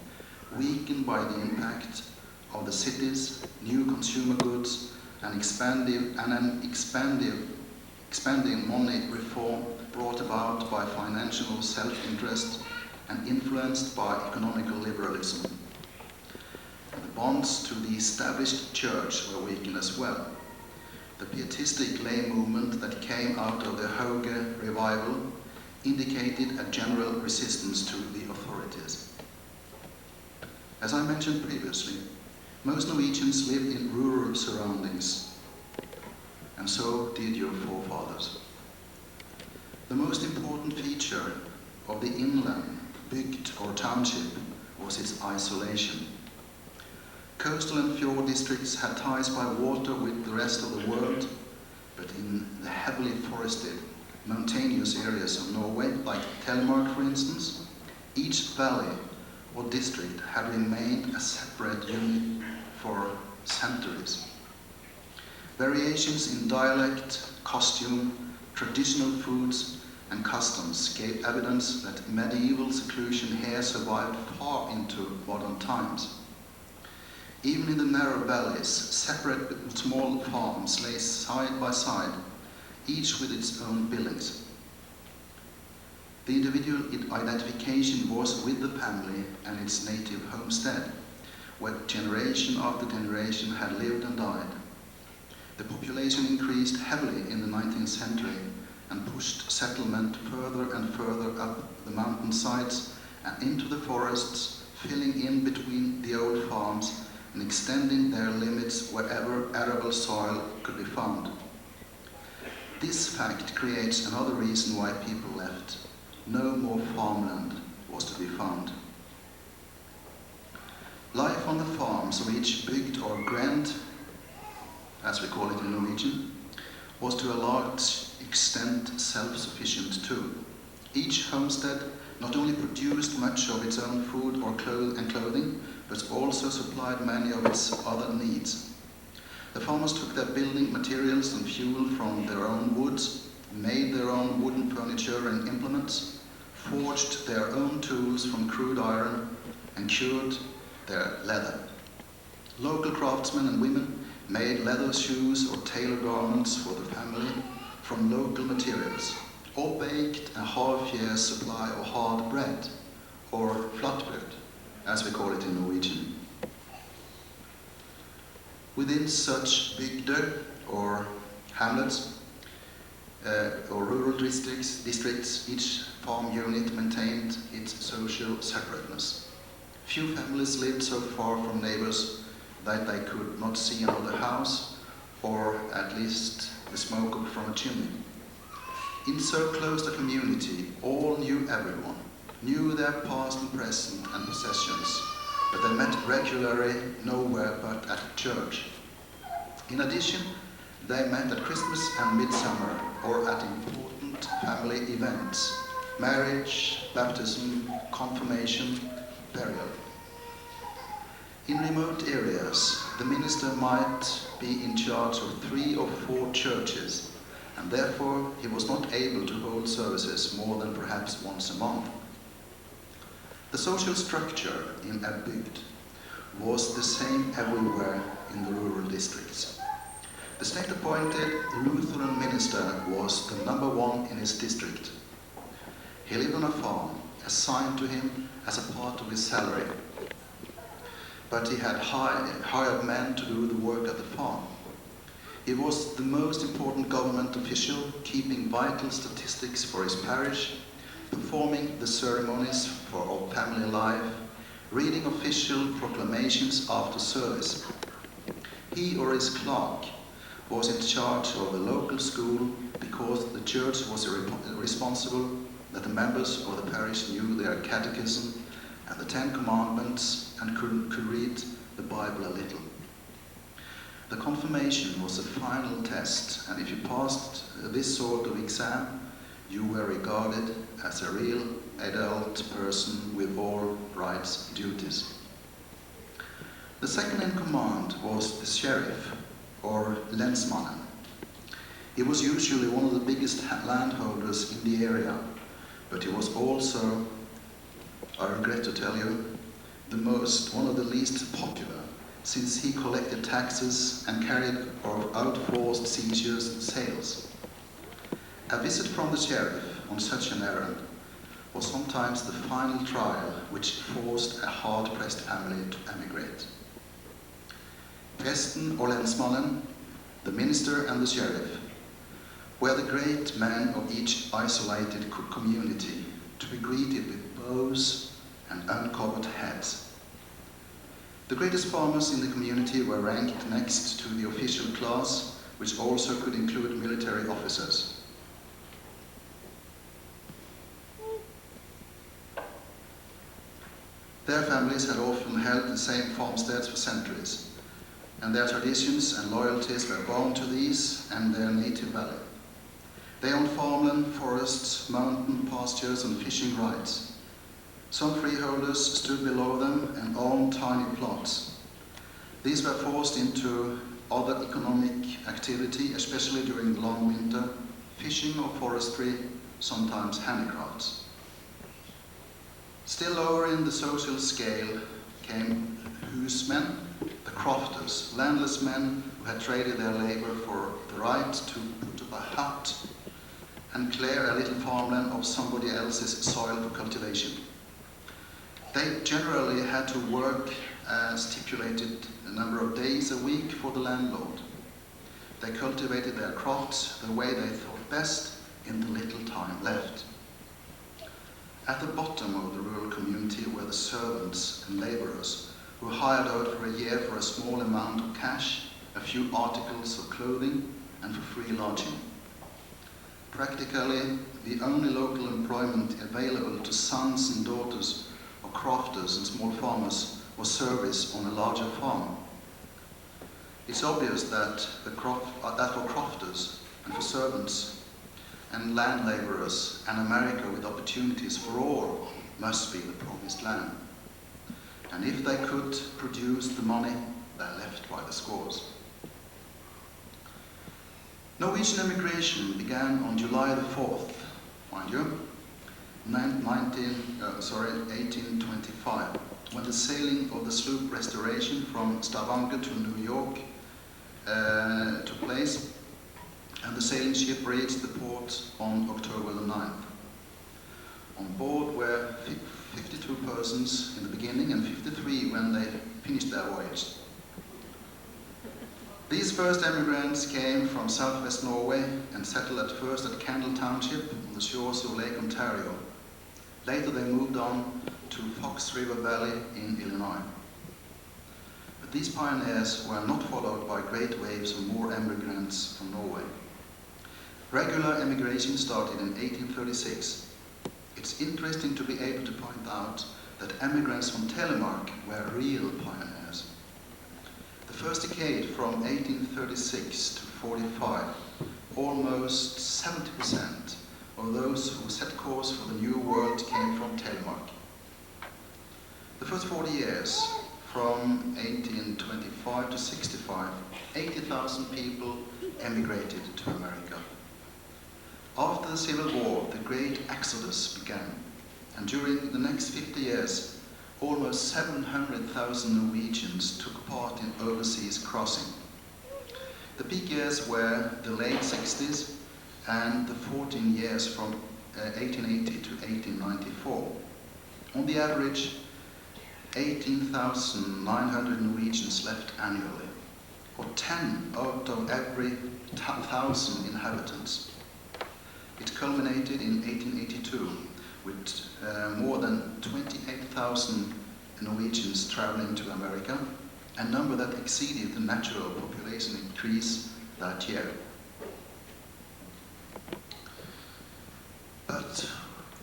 weakened by the impact of the cities, new consumer goods, and expanding money reform brought about by financial self-interest and influenced by economical liberalism. And the bonds to the established church were weakened as well. The pietistic lay movement that came out of the Hauge revival indicated a general resistance to the authorities. As I mentioned previously, most Norwegians lived in rural surroundings, and so did your forefathers. The most important feature of the inland, bygd or township was its isolation. Coastal and fjord districts had ties by water with the rest of the world, but in the heavily forested, mountainous areas of Norway, like Telemark for instance, each valley or district had remained a separate unit for centuries. Variations in dialect, costume, traditional foods and customs gave evidence that medieval seclusion here survived far into modern times. Even in the narrow valleys, separate but small farms lay side by side, each with its own buildings. The individual identification was with the family and its native homestead, where generation after generation had lived and died. The population increased heavily in the 19th century and pushed settlement further and further up the mountainsides and into the forests, filling in between the old farms and extending their limits wherever arable soil could be found. This fact creates another reason why people left. No more farmland was to be found. Life on the farms of each bygd or grend, as we call it in Norwegian, was to a large extent self-sufficient too. Each homestead not only produced much of its own food or clothing, but also supplied many of its other needs. The farmers took their building materials and fuel from their own woods, made their own wooden furniture and implements, forged their own tools from crude iron, and cured their leather. Local craftsmen and women made leather shoes or tailor garments for the family from local materials, or baked a half-year's supply of hard bread, or flatbrød, as we call it in Norwegian. Within such bygder or hamlets or rural districts, each farm unit maintained its social separateness. Few families lived so far from neighbors that they could not see another house, or at least the smoke from a chimney. In so close a community, all knew everyone, knew their past and present and possessions, but they met regularly nowhere but at church. In addition, they met at Christmas and midsummer, or at important family events, marriage, baptism, confirmation, burial. In remote areas, the minister might be in charge of 3 or 4 churches, and therefore he was not able to hold services more than perhaps once a month. The social structure in a bygd was the same everywhere in the rural districts. The state-appointed Lutheran minister was the number 1 in his district. He lived on a farm, assigned to him as a part of his salary, but he had hired men to do the work at the farm. He was the most important government official, keeping vital statistics for his parish, performing the ceremonies of family life, reading official proclamations after service. He or his clerk was in charge of the local school because the church was responsible that the members of the parish knew their catechism and the 10 Commandments and could read the Bible a little. The confirmation was a final test, and if you passed this sort of exam, you were regarded as a real adult person with all rights and duties. The second in command was the sheriff, or lensmannen. He was usually one of the biggest landholders in the area, but he was also, I regret to tell you, one of the least popular, since he collected taxes and carried out forced seizures and sales. A visit from the sheriff on such an errand was sometimes the final trial which forced a hard-pressed family to emigrate. Presten or lensmannen, the minister and the sheriff, were the great men of each isolated community, to be greeted with bows and uncovered heads. The greatest farmers in the community were ranked next to the official class, which also could include military officers. Their families had often held the same farmsteads for centuries, and their traditions and loyalties were bound to these and their native valley. They owned farmland, forests, mountain pastures, and fishing rights. Some freeholders stood below them and owned tiny plots. These were forced into other economic activity, especially during the long winter, fishing or forestry, sometimes handicrafts. Still lower in the social scale came husmen, the crofters, landless men who had traded their labor for the right to put up a hut and clear a little farmland of somebody else's soil for cultivation. They generally had to work a stipulated number of days a week for the landlord. They cultivated their crops the way they thought best in the little time left. At the bottom of the rural community were the servants and laborers who hired out for a year for a small amount of cash, a few articles of clothing, and for free lodging. Practically, the only local employment available to sons and daughters of crofters and small farmers was service on a larger farm. It's obvious that for crofters and for servants and land laborers, an America with opportunities for all must be the promised land. And if they could produce the money, they left by the scores. Norwegian emigration began on July the 4th, mind you, 1825, when the sailing of the sloop Restoration from Stavanger to New York took place, and the sailing ship reached the port on October the 9th. On board were 52 persons in the beginning and 53 when they finished their voyage. These first emigrants came from southwest Norway and settled at first at Candle Township on the shores of Lake Ontario. Later they moved on to Fox River Valley in Illinois. But these pioneers were not followed by great waves of more emigrants from Norway. Regular emigration started in 1836. It's interesting to be able to point out that emigrants from Telemark were real pioneers. The first decade from 1836 to 45, almost 70% of those who set course for the New World came from Telemark. The first 40 years, from 1825 to 65, 80,000 people emigrated to America. After the Civil War, the great exodus began, and during the next 50 years, almost 700,000 Norwegians took part in overseas crossing. The peak years were the late 60s and the 14 years from 1880 to 1894. On the average, 18,900 Norwegians left annually, or 10 out of every 1,000 inhabitants. It culminated in 1882 with more than 28,000 Norwegians traveling to America, a number that exceeded the natural population increase that year. But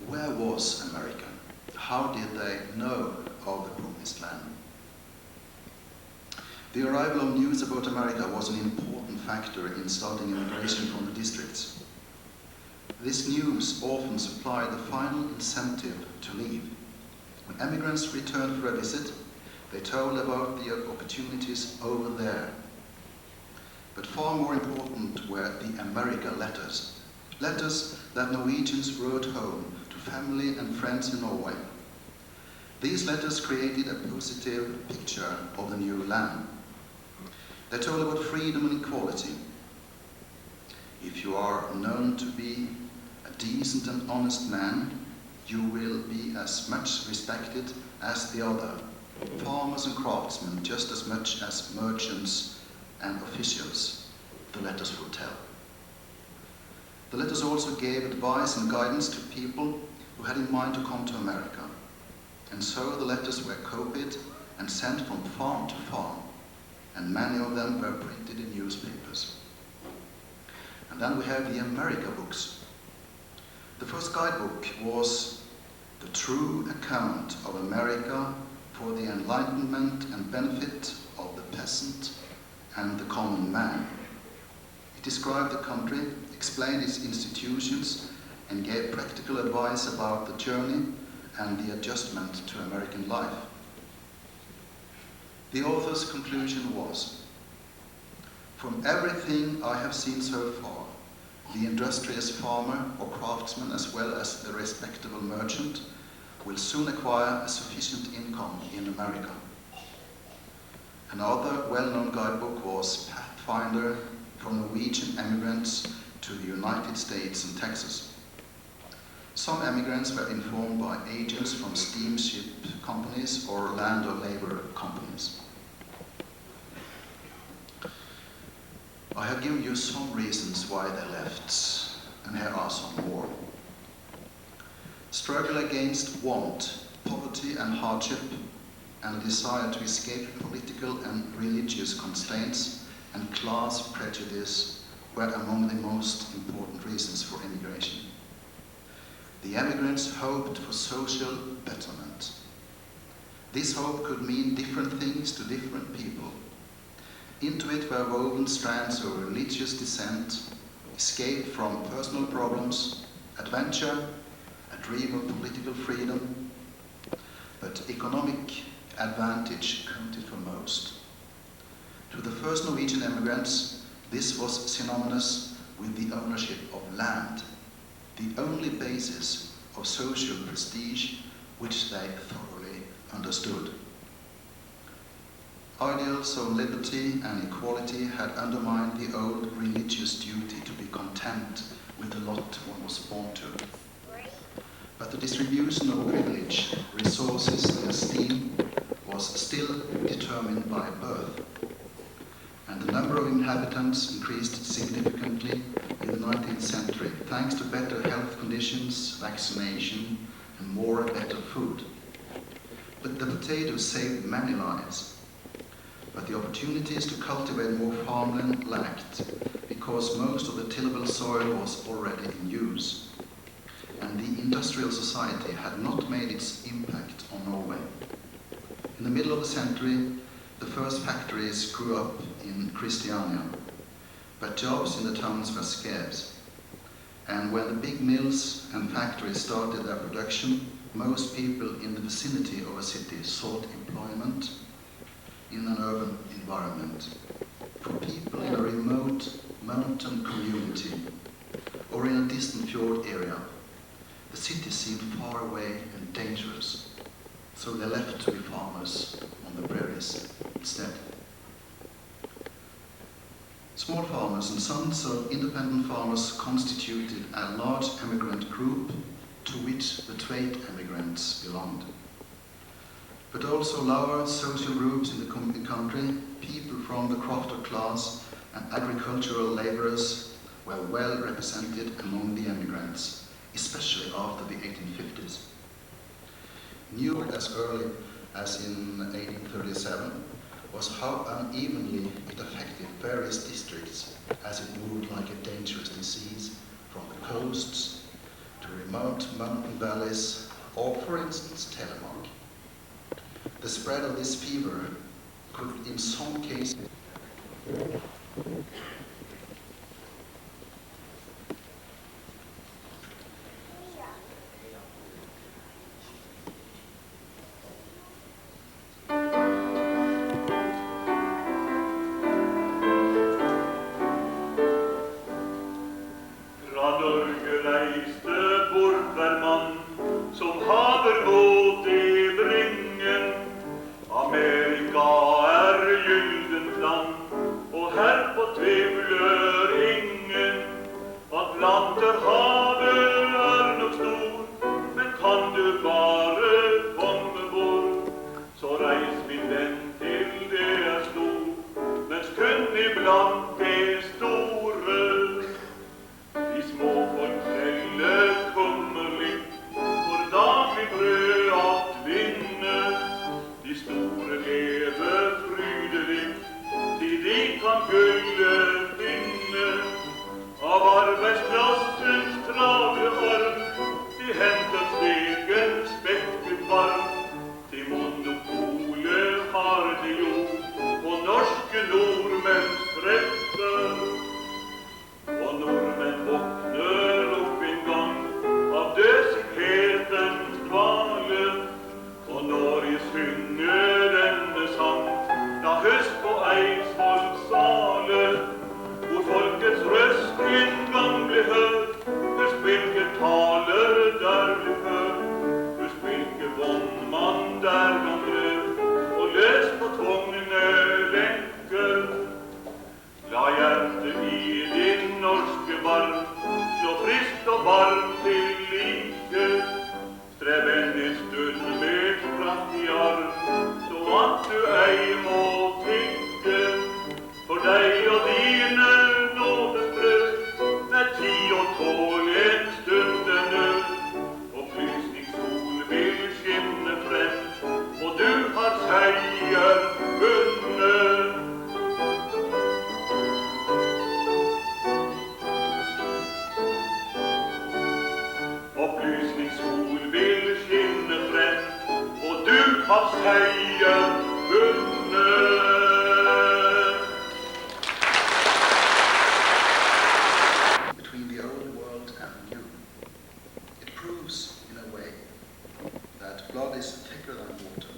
where was America? How did they know of the promised land? The arrival of news about America was an important factor in starting immigration from the districts. This news often supplied the final incentive to leave. When emigrants returned for a visit, they told about the opportunities over there. But far more important were the America letters. Letters that Norwegians wrote home to family and friends in Norway. These letters created a positive picture of the new land. They told about freedom and equality. If you are known to be a decent and honest man, you will be as much respected as the other, farmers and craftsmen, just as much as merchants and officials, the letters would tell. The letters also gave advice and guidance to people who had in mind to come to America. And so the letters were copied and sent from farm to farm, and many of them were printed in newspapers. And then we have the America books. The first guidebook was the true account of America for the enlightenment and benefit of the peasant and the common man. It described the country, explained its institutions, and gave practical advice about the journey and the adjustment to American life. The author's conclusion was, "From everything I have seen so far, the industrious farmer or craftsman as well as the respectable merchant will soon acquire a sufficient income in America." Another well-known guidebook was Pathfinder for Norwegian Emigrants to the United States and Texas. Some emigrants were informed by agents from steamship companies or land or labor companies. I have given you some reasons why they left, and here are some more. Struggle against want, poverty and hardship, and a desire to escape political and religious constraints and class prejudice were among the most important reasons for immigration. The emigrants hoped for social betterment. This hope could mean different things to different people. Into it were woven strands of religious dissent, escape from personal problems, adventure, a dream of political freedom, but economic advantage counted for most. To the first Norwegian immigrants, this was synonymous with the ownership of land, the only basis of social prestige which they thoroughly understood. Ideals of liberty and equality had undermined the old religious duty to be content with the lot one was born to. But the distribution of privilege, resources and esteem was still determined by birth. And the number of inhabitants increased significantly in the 19th century, thanks to better health conditions, vaccination, and more and better food. But the potatoes saved many lives. But the opportunities to cultivate more farmland lacked, because most of the tillable soil was already in use, and the industrial society had not made its impact on Norway. In the middle of the century, the first factories grew up in Christiania, but jobs in the towns were scarce. And when the big mills and factories started their production, most people in the vicinity of a city sought employment in an urban environment. For people in a remote mountain community or in a distant fjord area, the city seemed far away and dangerous, so they left to be farmers on the prairies instead. Small farmers and sons of independent farmers constituted a large emigrant group to which the Tveit immigrants belonged. But also lower social groups in the country, people from the crofter class and agricultural laborers were well represented among the immigrants, especially after the 1850s. New as early as in 1837 was how unevenly it affected various districts as it moved like a dangerous disease from the coasts to remote mountain valleys or, for instance, Telemark. The spread of this fever could in some cases La hjertet i din norske varme seier vunnet. Opplysningssol vil skinne frem, og du har seier vunnet. Between the old world and the new. It proves, in a way, that blood is thicker than water.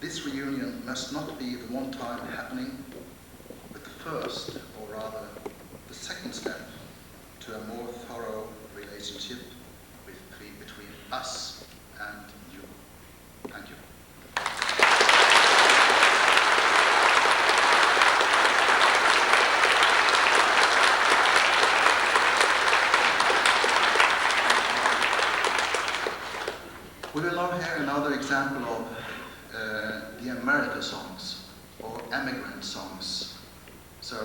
This reunion must not be the one-time happening, but the first, or rather, the second step to a more thorough relationship between us and you. Thank you. We will now hear another example of the America songs, or emigrant songs. So,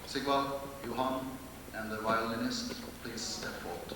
Sigvald, Johan, and the violinist, please step forward.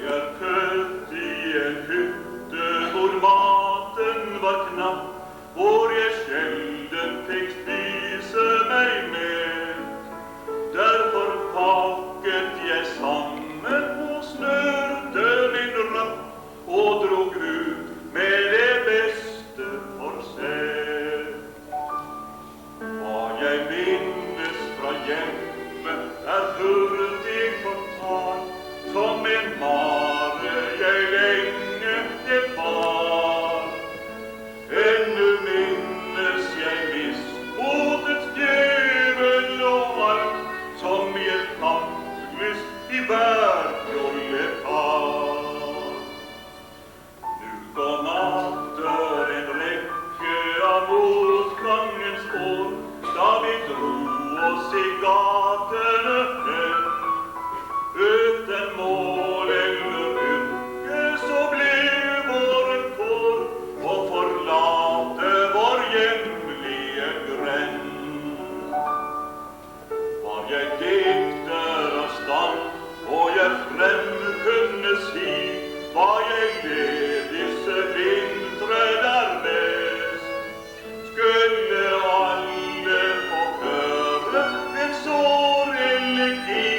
Jeg født i en hytte hvor maten var knapp, hvor jeg sjelden fikk spise meg mett. Derfor pakket jeg sammen og snørte min rapp og drog ut med det beste for seg. Hva jeg minnes fra hjemmet hurtig fortalt, som en mare jeg lenge det var. Ennå minnes jeg mismotets djevel og alt, som i et nattlyst i bærjolle tar. Nu kom atter en rekke av motgangens år, da vi dro oss i gatene hen. Uten mål eller yrke så ble våren kår å forlate vår hjemlige grend. Var jeg dikter av stand, og jeg frem kunne si hva jeg led disse vintre der mest, skulle alle få høre en sår elegi,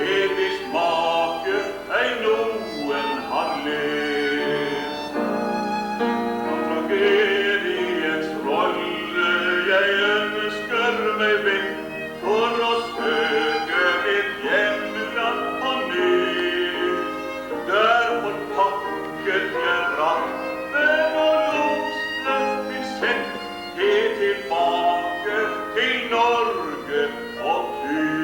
en hvis make ei noen har lest. Fra tragediens rolle jeg ønsker meg vekk, for å søke et hjemland på ny. Derfor pakket jeg rappen og loste min sekk helt tilbake til Norge og Tveit.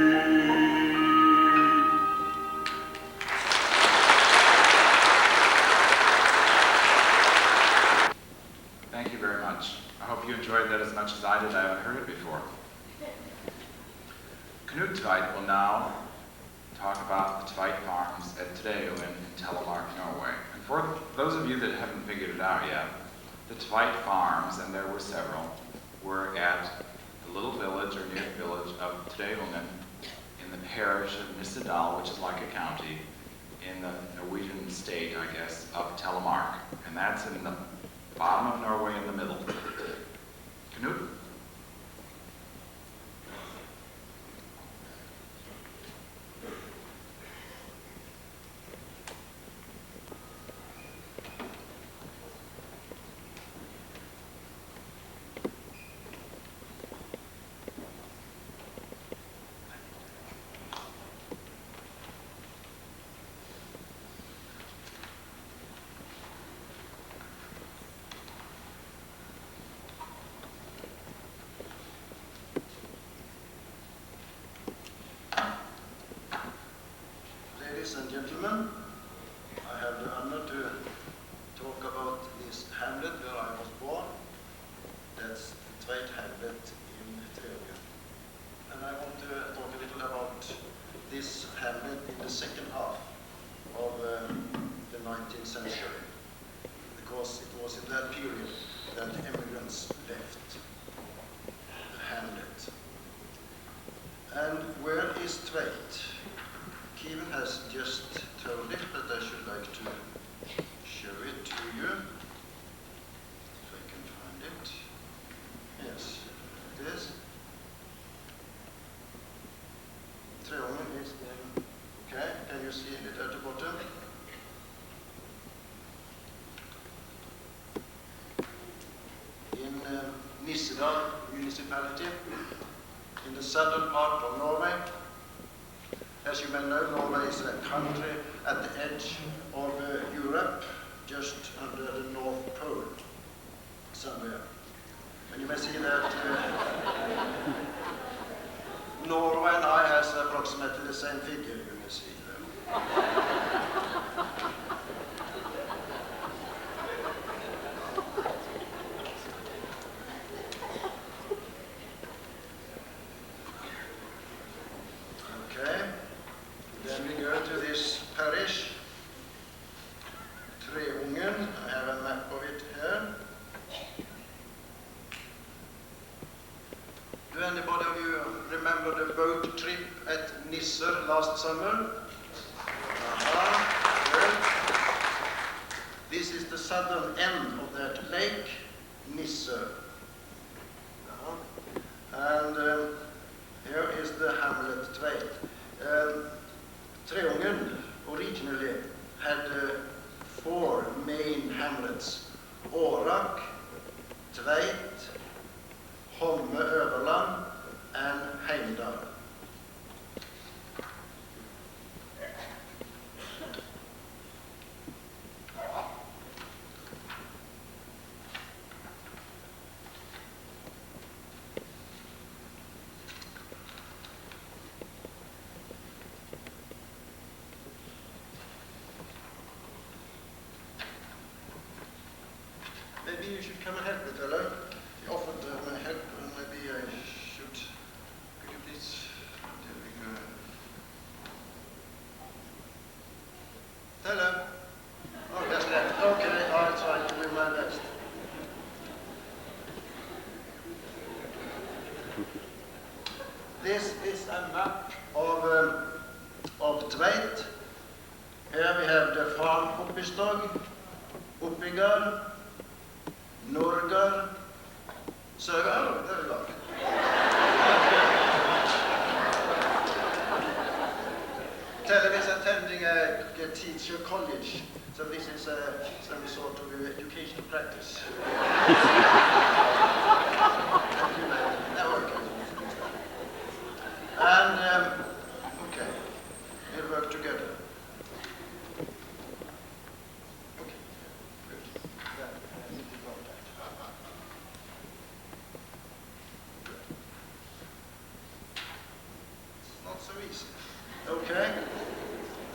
Thank you very much. I hope you enjoyed that as much as I did. I haven't heard it before. Tveit will now talk about the Tveit farms at Treungen in Telemark, Norway. And for those of you that haven't figured it out yet, the Tveit farms, and there were several, were at the little village or near the village of Treungen in the parish of Nissedal, which is like a county, in the Norwegian state, I guess, of Telemark. And that's in the bottom of Norway in the middle. Knut? Nissedal municipality in the southern part of Norway. As you may know, Norway is a country at the edge of Europe, just under the North Pole, somewhere. And you may see that Norway and I has approximately the same figure, you may see there. Okay, then we go to this parish, Treungen. I have a map of it here. Do anybody of you remember the boat trip at Nisser last summer? Good. This is the southern end of that lake, Nisser. And here is the hamlet Tveit. Treungen originally had 4 main hamlets: Årak, Tveit, Holme Överland, and Heimdal. Maybe you should come and help me, fellow. You offered my help, and maybe I should. Could you please? There we go. Hello. Oh, that's left. Okay, I'll try to do my best. This is a map of Tveit. Here we have the farm Oppistog, Oppigard, Norgar, Sögar, there we go. Tele is attending a teacher college, so this is some sort of educational practice. And, okay, we'll work together. Okay, good. Not so easy. Okay.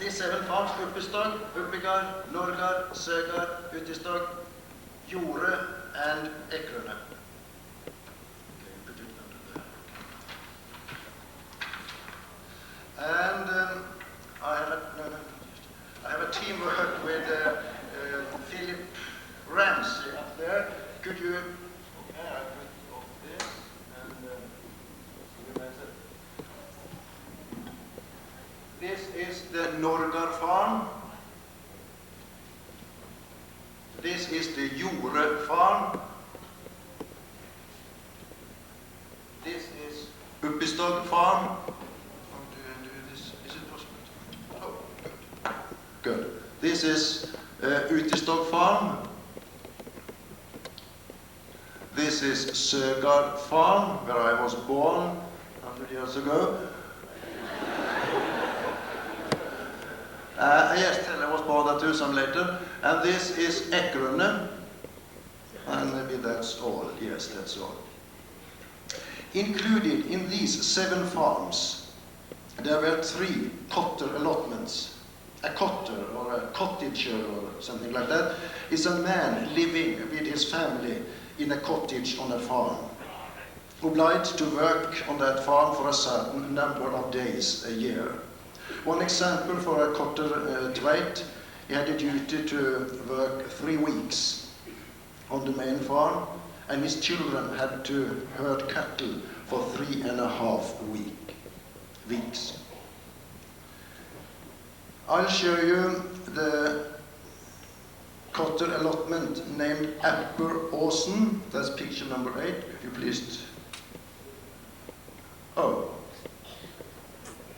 These 7 farms: Uppestad, Uppigard, Norgard, Sögar, Uttestad, Jore, and Ekrone. Okay, put it under there. And I have a teamwork with Philip Ramsey up there. Could you? Okay, I put off this and this is the Norgar farm. This is the Jore farm. This is Uppestad farm. How do I do this? Is it possible? Oh, good. Good. This is Uttestad farm. This is Sögar farm, where I was born 100 years ago. Yes, Tele was born there too, some later. And this is Ekrone. And maybe that's all. Yes, that's all. Included in these 7 farms, there were 3 cotter allotments. A cotter, or a cottager, or something like that, is a man living with his family in a cottage on a farm, obliged to work on that farm for a certain number of days a year. One example for a cotter Tveit, he had a duty to work 3 weeks on the main farm, and his children had to herd cattle for 3.5 weeks. I'll show you the cotter allotment named Apperåsen. That's picture number 8. If you please. Oh.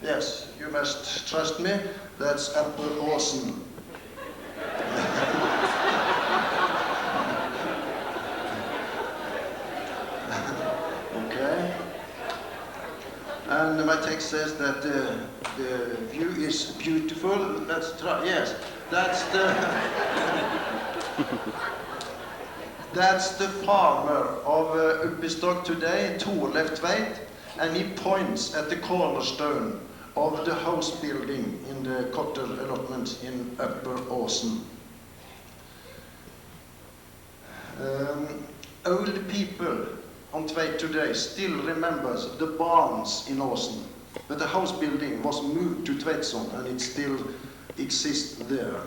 Yes, you must trust me. That's Apperåsen. And my text says that the view is beautiful. Let's try. Yes, that's the that's the farmer of Uppistog today, Tveit, and he points at the cornerstone of the house building in the Kotter allotment in Upper Åsen. Old people on Tveit today still remembers the barns in Åsen, but the house building was moved to Tveitsson and it still exists there.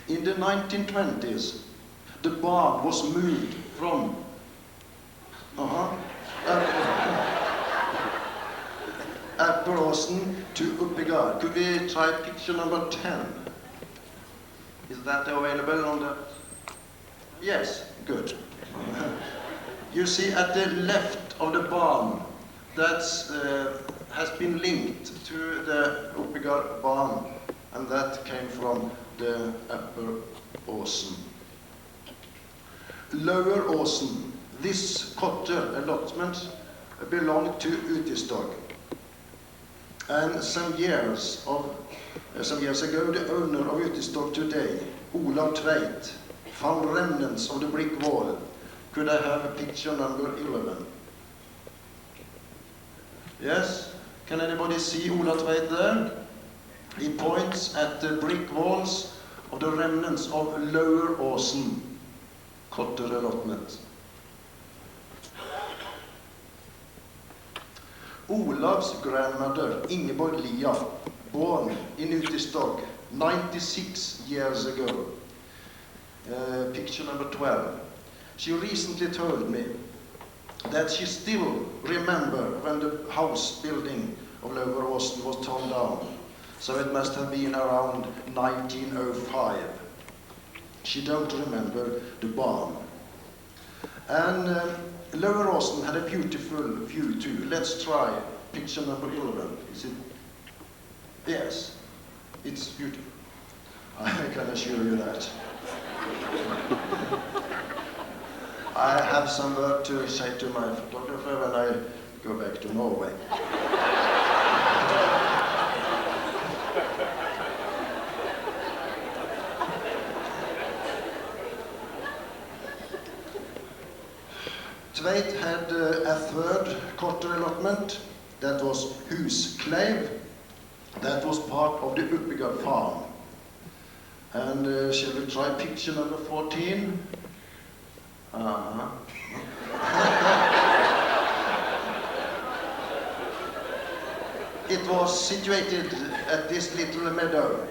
In the 1920s, the barn was moved from Upper Åsen to Uppigard. Could we try picture number 10? Is that available on the... Yes, good. You see at the left of the barn, that has been linked to the Uppigard barn, and that came from the Upper Åsen. Lower Åsen, this Kotter allotment belonged to Utistog. And some years ago, the owner of Utistog today, Olav Tveit, found remnants of the brick wall. Could I have a picture number 11? Yes? Can anybody see Olav Tveit there? He points at the brick walls of the remnants of Lower Åsen, Kotter allotment. Olav's grandmother, Ingeborg Lia, born in Utistog 96 years ago. Picture number 12. She recently told me that she still remembers when the house building of Lower Åsen was torn down. So it must have been around 1905. She don't remember the barn. And Lower Åsen had a beautiful view too. Let's try picture number 11. Is it? Yes, it's beautiful. I can assure you that. I have some word to say to my photographer when I go back to Norway. Tveit had a third Kotter allotment, that was Huskleiv, that was part of the Uppigard farm. And shall we try picture number 14? It was situated at this little meadow.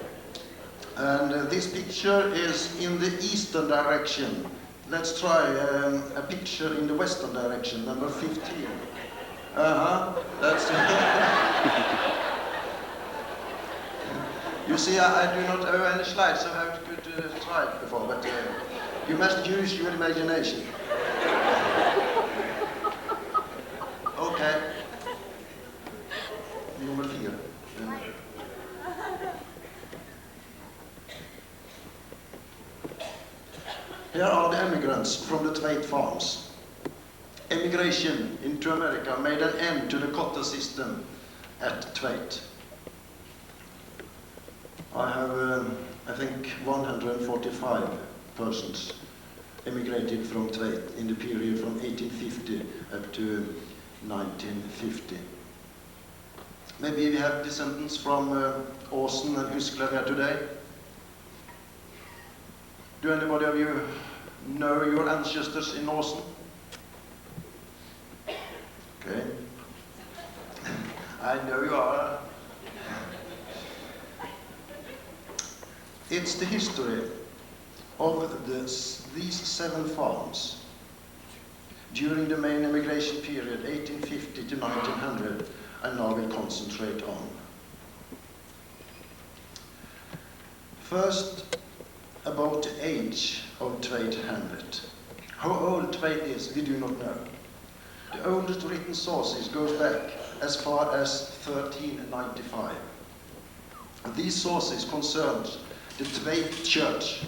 And this picture is in the eastern direction. Let's try a picture in the western direction, number 15. That's it. You see, I do not owe any slides, so I could try it before, but you must use your imagination. Okay. Number 4. Here are the emigrants from the Tveit farms. Emigration into America made an end to the Kotter system at Tveit. I have, I think, 145 persons emigrated from Tveit in the period from 1850 up to 1950. Maybe we have descendants from Åsen and Huskleiv here today. Do anybody of you know your ancestors in Åsen? Okay. I know you are. It's the history of these 7 farms during the main emigration period, 1850 to 1900, I now will concentrate on. First, about the age of Tveit hamlet. How old Tveit is, we do not know. The oldest written sources goes back as far as 1395. These sources concern the Tveit church,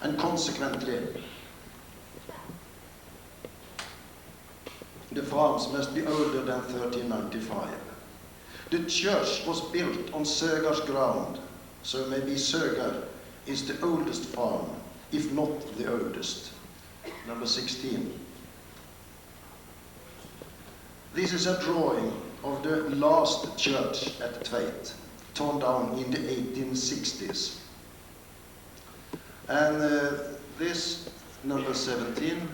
and consequently the farms must be older than 1395. The church was built on Sögar's ground, so maybe Sögar is the oldest farm, if not the oldest. Number 16. This is a drawing of the last church at Tveit, torn down in the 1860s. And this, number 17,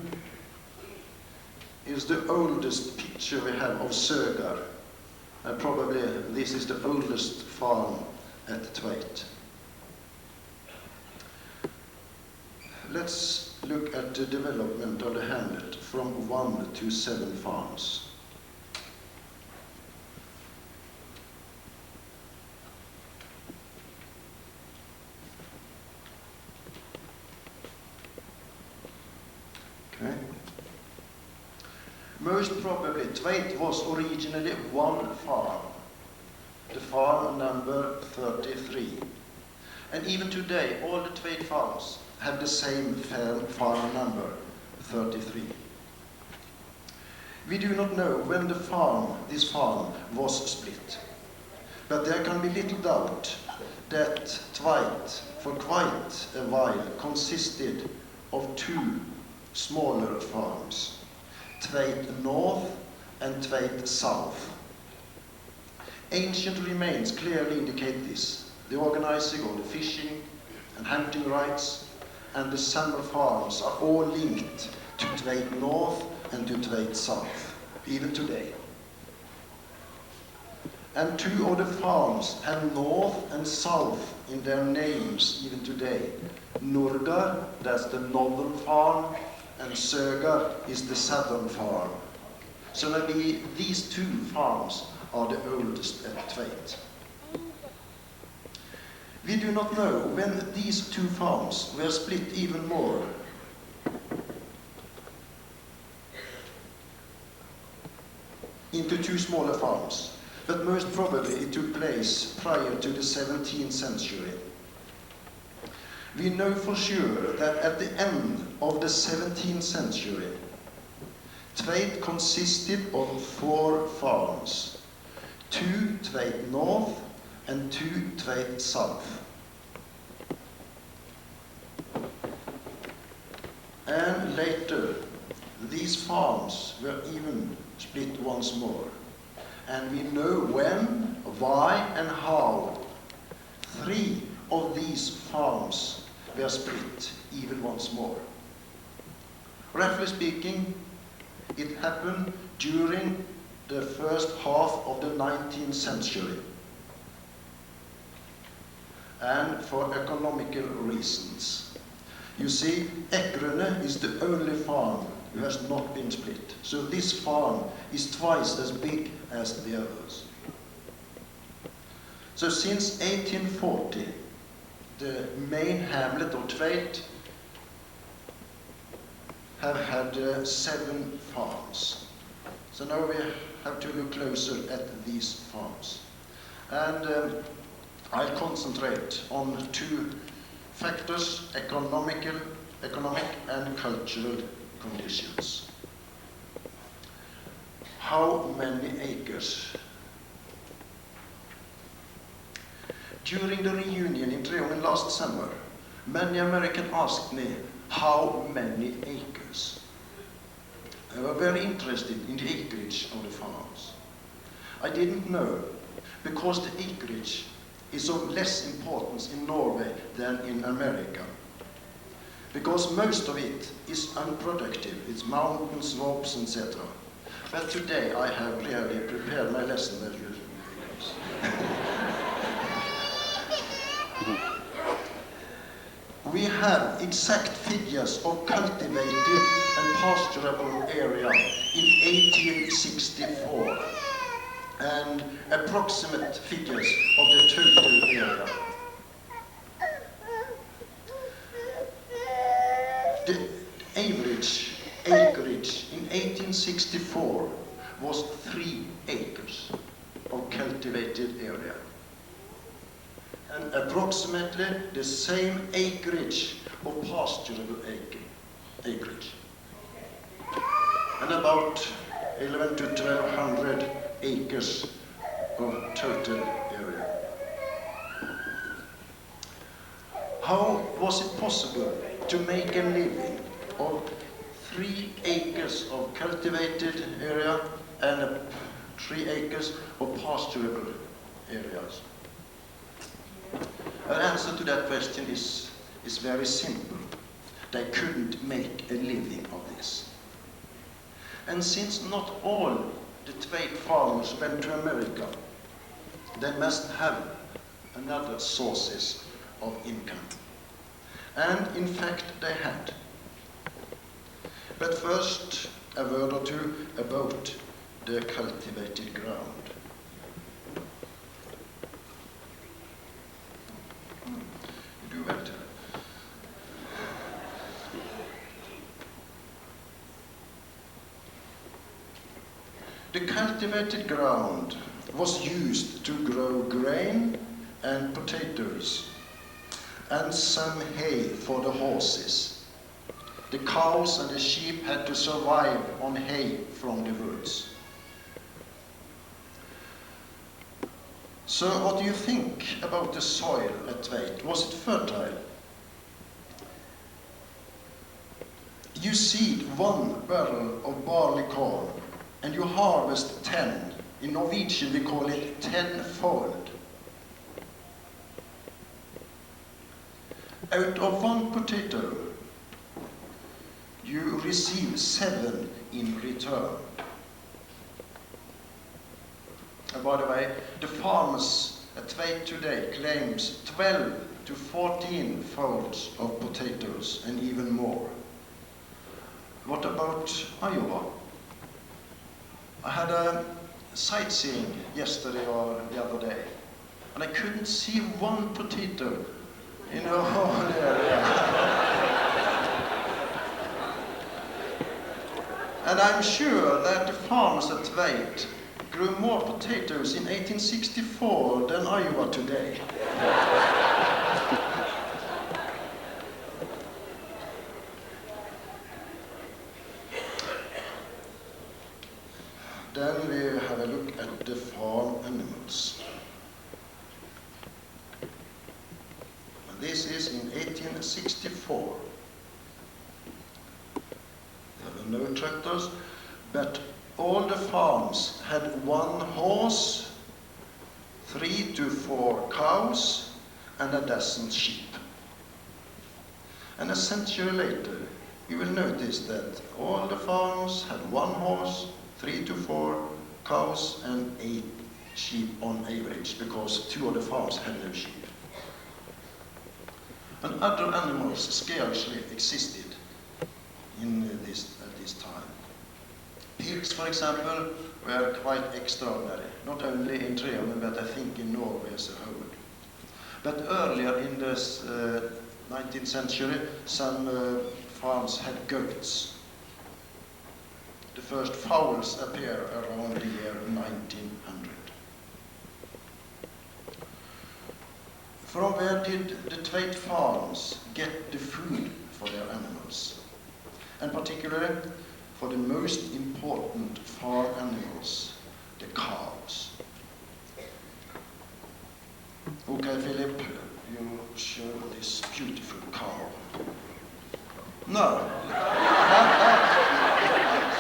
is the oldest picture we have of Sögar. And probably this is the oldest farm at Tveit. Let's look at the development of the hamlet from 1 to 7 farms. Okay. Most probably, Tveit was originally one farm, the farm number 33. And even today, all the Tveit farms have the same farm number, 33. We do not know when this farm was split, but there can be little doubt that Tveit, for quite a while, consisted of 2 smaller farms, Tveit North and Tveit South. Ancient remains clearly indicate this. The organizing of the fishing and hunting rights and the summer farms are all linked to Tveit North and to Tveit South, even today. And 2 of the farms have North and South in their names even today. Norgar, that's the northern farm, and Sögar is the southern farm. So maybe these 2 farms are the oldest at Tveit. We do not know when these 2 farms were split even more. Into 2 smaller farms, but most probably it took place prior to the 17th century. We know for sure that at the end of the 17th century, Tveit consisted of 4 farms, 2 Tveit North and 2 Tveit South. And later, these farms were even split once more. And we know when, why, and how 3 of these farms were split even once more. Roughly speaking, it happened during the first half of the 19th century. And for economical reasons. You see, Ekrene is the only farm who has not been split. So this farm is twice as big as the others. So since 1840, the main hamlet of Tveit have had 7 farms. So now we have to look closer at these farms. And I'll concentrate on 2 factors, economic and cultural conditions. How many acres? During the reunion in Treungen last summer, many Americans asked me how many acres. They were very interested in the acreage of the farms. I didn't know, because the acreage is of less importance in Norway than in America. Because most of it is unproductive, it's mountains, slopes, etc. But today I have really prepared my lesson as usual. We have exact figures of cultivated and pasturable area in 1864 and approximate figures of the total area. The average acreage in 1864 was 3 acres of cultivated area. And approximately the same acreage of pasturable acreage. And about 11 to 1200 acres of total area. How was it possible to make a living of 3 acres of cultivated area and 3 acres of pasturable areas? An answer to that question is very simple. They couldn't make a living of this. And since not all the Tveit farmers went to America, they must have another sources of income. And in fact they had. But first, a word or two about the cultivated ground. You do better. The cultivated ground was used to grow grain and potatoes and some hay for the horses. The cows and the sheep had to survive on hay from the woods. So what do you think about the soil at Tveit? Was it fertile? You seed 1 barrel of barley corn and you harvest 10. In Norwegian we call it tenfold. Out of 1 potato, you receive 7 in return. And by the way, the farmers at Tveit today claims 12 to 14 folds of potatoes and even more. What about Iowa? I had a sightseeing yesterday or the other day, and I couldn't see 1 potato in the whole area. And I'm sure that the farmers at Tveit grew more potatoes in 1864 than Iowa today. Then we have a look at the farm animals. This is in 1864. There were no tractors, but all the farms had 1 horse, 3 to 4 cows, and a dozen sheep. And a century later, you will notice that all the farms had 1 horse, 3 to 4 cows, and 8 sheep on average, because 2 of the farms had no sheep. And other animals scarcely existed at this time. Pigs, for example, were quite extraordinary, not only in Treungen, but I think in Norway as a whole. But earlier in the 19th century, some farms had goats. The first fowls appear around the year 1900. From where did the Tveit farms get the food for their animals? And particularly for the most important farm animals, the cows. Okay, Philip, you show this beautiful cow. No.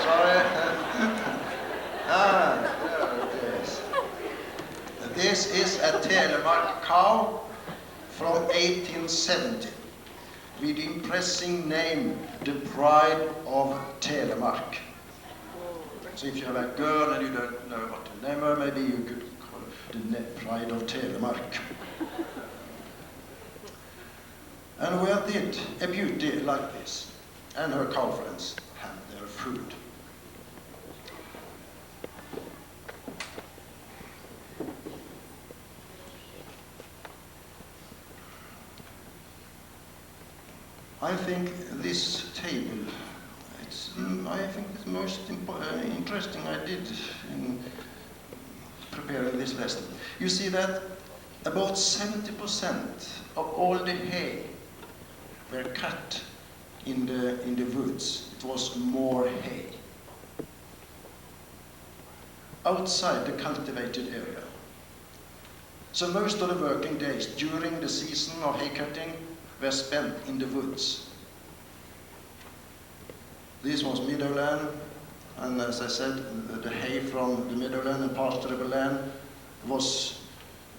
Sorry. There it is. This is a Telemark cow from 1870 with the impressive name, the Pride of Telemark. So if you have a girl and you don't know what to name her, maybe you could call her the Pride of Telemark. And where did a beauty like this and her cow friends have their food? I think this table, I think it's the most interesting I did in preparing this lesson. You see that about 70% of all the hay were cut in the woods. It was more hay. outside the cultivated area. So most of the working days during the season of hay cutting were spent in the woods. This was meadowland, and as I said, the hay from the meadowland and pasturable land was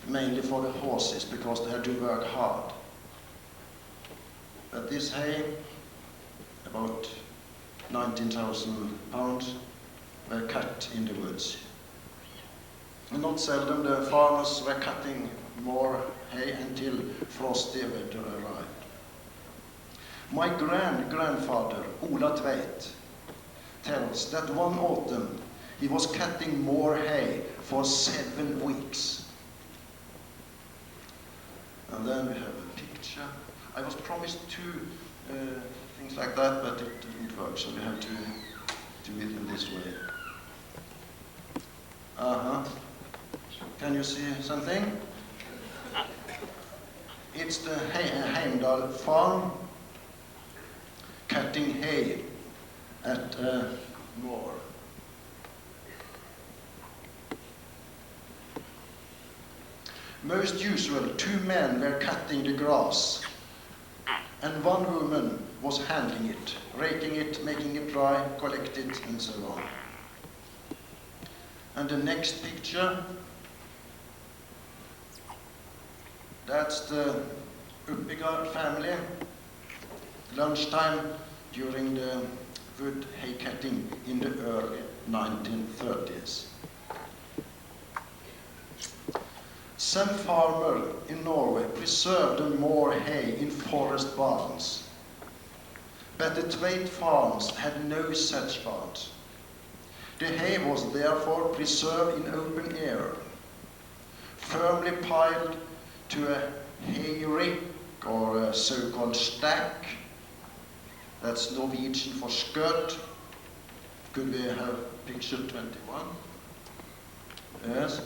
mainly for the horses because they had to work hard. But this hay, about 19,000 pounds, were cut in the woods. And not seldom the farmers were cutting more hay until frosty weather arrived. My grandfather, Ola Tveit, tells that one autumn he was cutting more hay for 7 weeks. And then we have a picture. I was promised 2 things like that, but it didn't work, so we have to do it in this way. Can you see something? It's the Heimdal farm cutting hay at moor. Most usual, 2 men were cutting the grass, and 1 woman was handling it, raking it, making it dry, collect it, and so on. And the next picture, that's the Uppigard family, lunchtime during the wood hay cutting in the early 1930s. Some farmers in Norway preserved more hay in forest barns, but the Tveit farms had no such barns. The hay was therefore preserved in open air, firmly piled to a hay rick or a so-called stack. That's Norwegian for skirt. Could we have picture 21? Yes.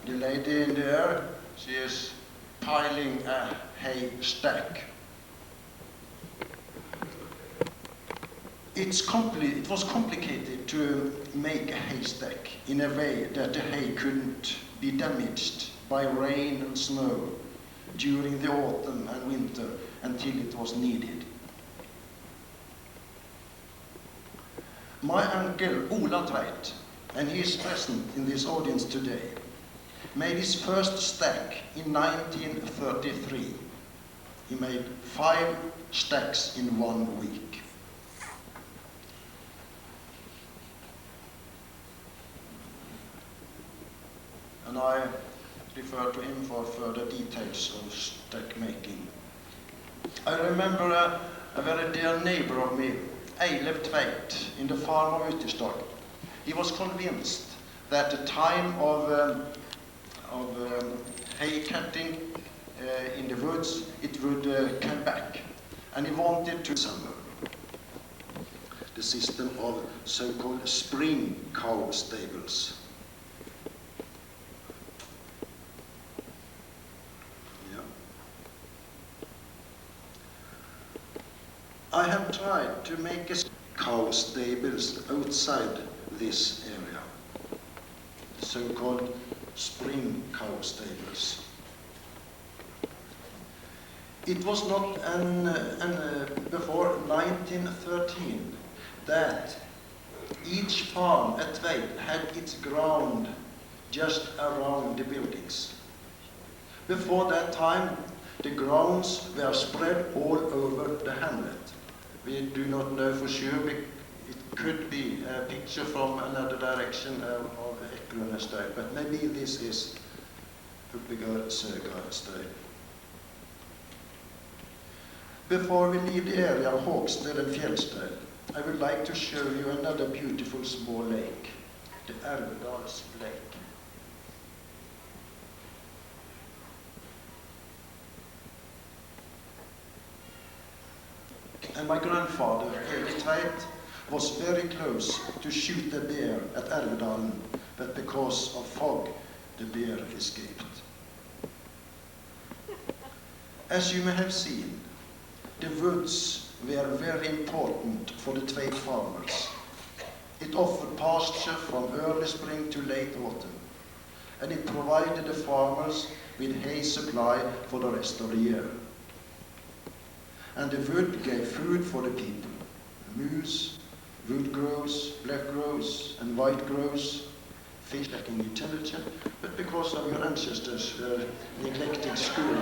The lady in there, she is piling a hay stack. It was complicated to make a haystack in a way that the hay couldn't be damaged by rain and snow during the autumn and winter until it was needed. My uncle Ola Tveit, and he is present in this audience today, made his first stack in 1933. He made 5 stacks in 1 week. And I refer to him for further details of stack making. I remember a very dear neighbor of me, Eilef Tveit, in the farm of Utterstad. He was convinced that the time of hay cutting in the woods, it would come back. And he wanted to summer the system of so-called spring cow stables. I have tried to make a cow stables outside this area, the so-called spring cow stables. It was not before 1913 that each farm at Tveit had its ground just around the buildings. Before that time, the grounds were spread all over the hamlet. We do not know for sure. It could be a picture from another direction of Ekrunestad, but maybe this is Uppigard Sögardstad. Before we leave the area of Håkstad and Fjellstad, I would like to show you another beautiful small lake, the Älvdals Lake. And my grandfather, Tveit, was very close to shoot the bear at Älvdalen, but because of fog, the bear escaped. As you may have seen, the woods were very important for the Tveit farmers. It offered pasture from early spring to late autumn, and it provided the farmers with hay supply for the rest of the year. And the wood gave food for the people. Moose, wood grouse, black grouse, and white grouse. Fish lacking utility, but because of your ancestors neglecting school.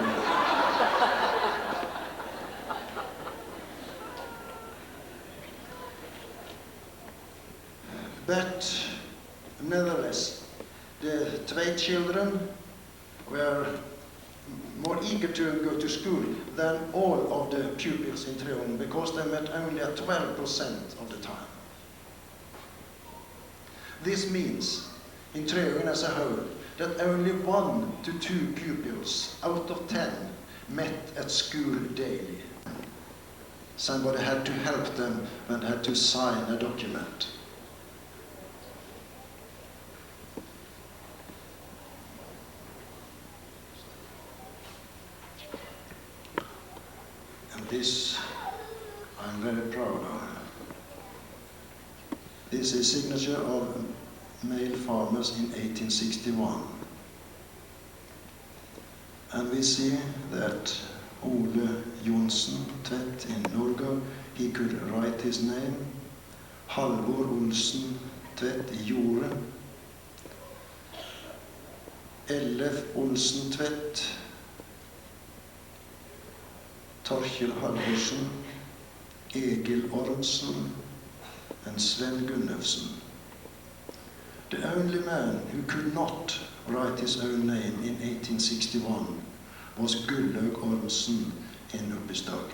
But nevertheless, the Tveit children were more eager to go to school than all of the pupils in Treungen, because they met only at 12% of the time. This means, in Treungen as a whole, that only 1 to 2 pupils out of 10 met at school daily. Somebody had to help them and had to sign a document. And this I'm very proud of. This is signature of male farmers in 1861. And we see that Ole Johnsen Tvedt in Norway, he could write his name. Halvor Olsen Tvedt I Jordet. Ellef Olsen Tvedt. Torkjell Halvorsen. Egil Ormsen. And Sven Gunnufsen. The only man who could not write his own name in 1861 was Gullaug Ormsen in Uppestad.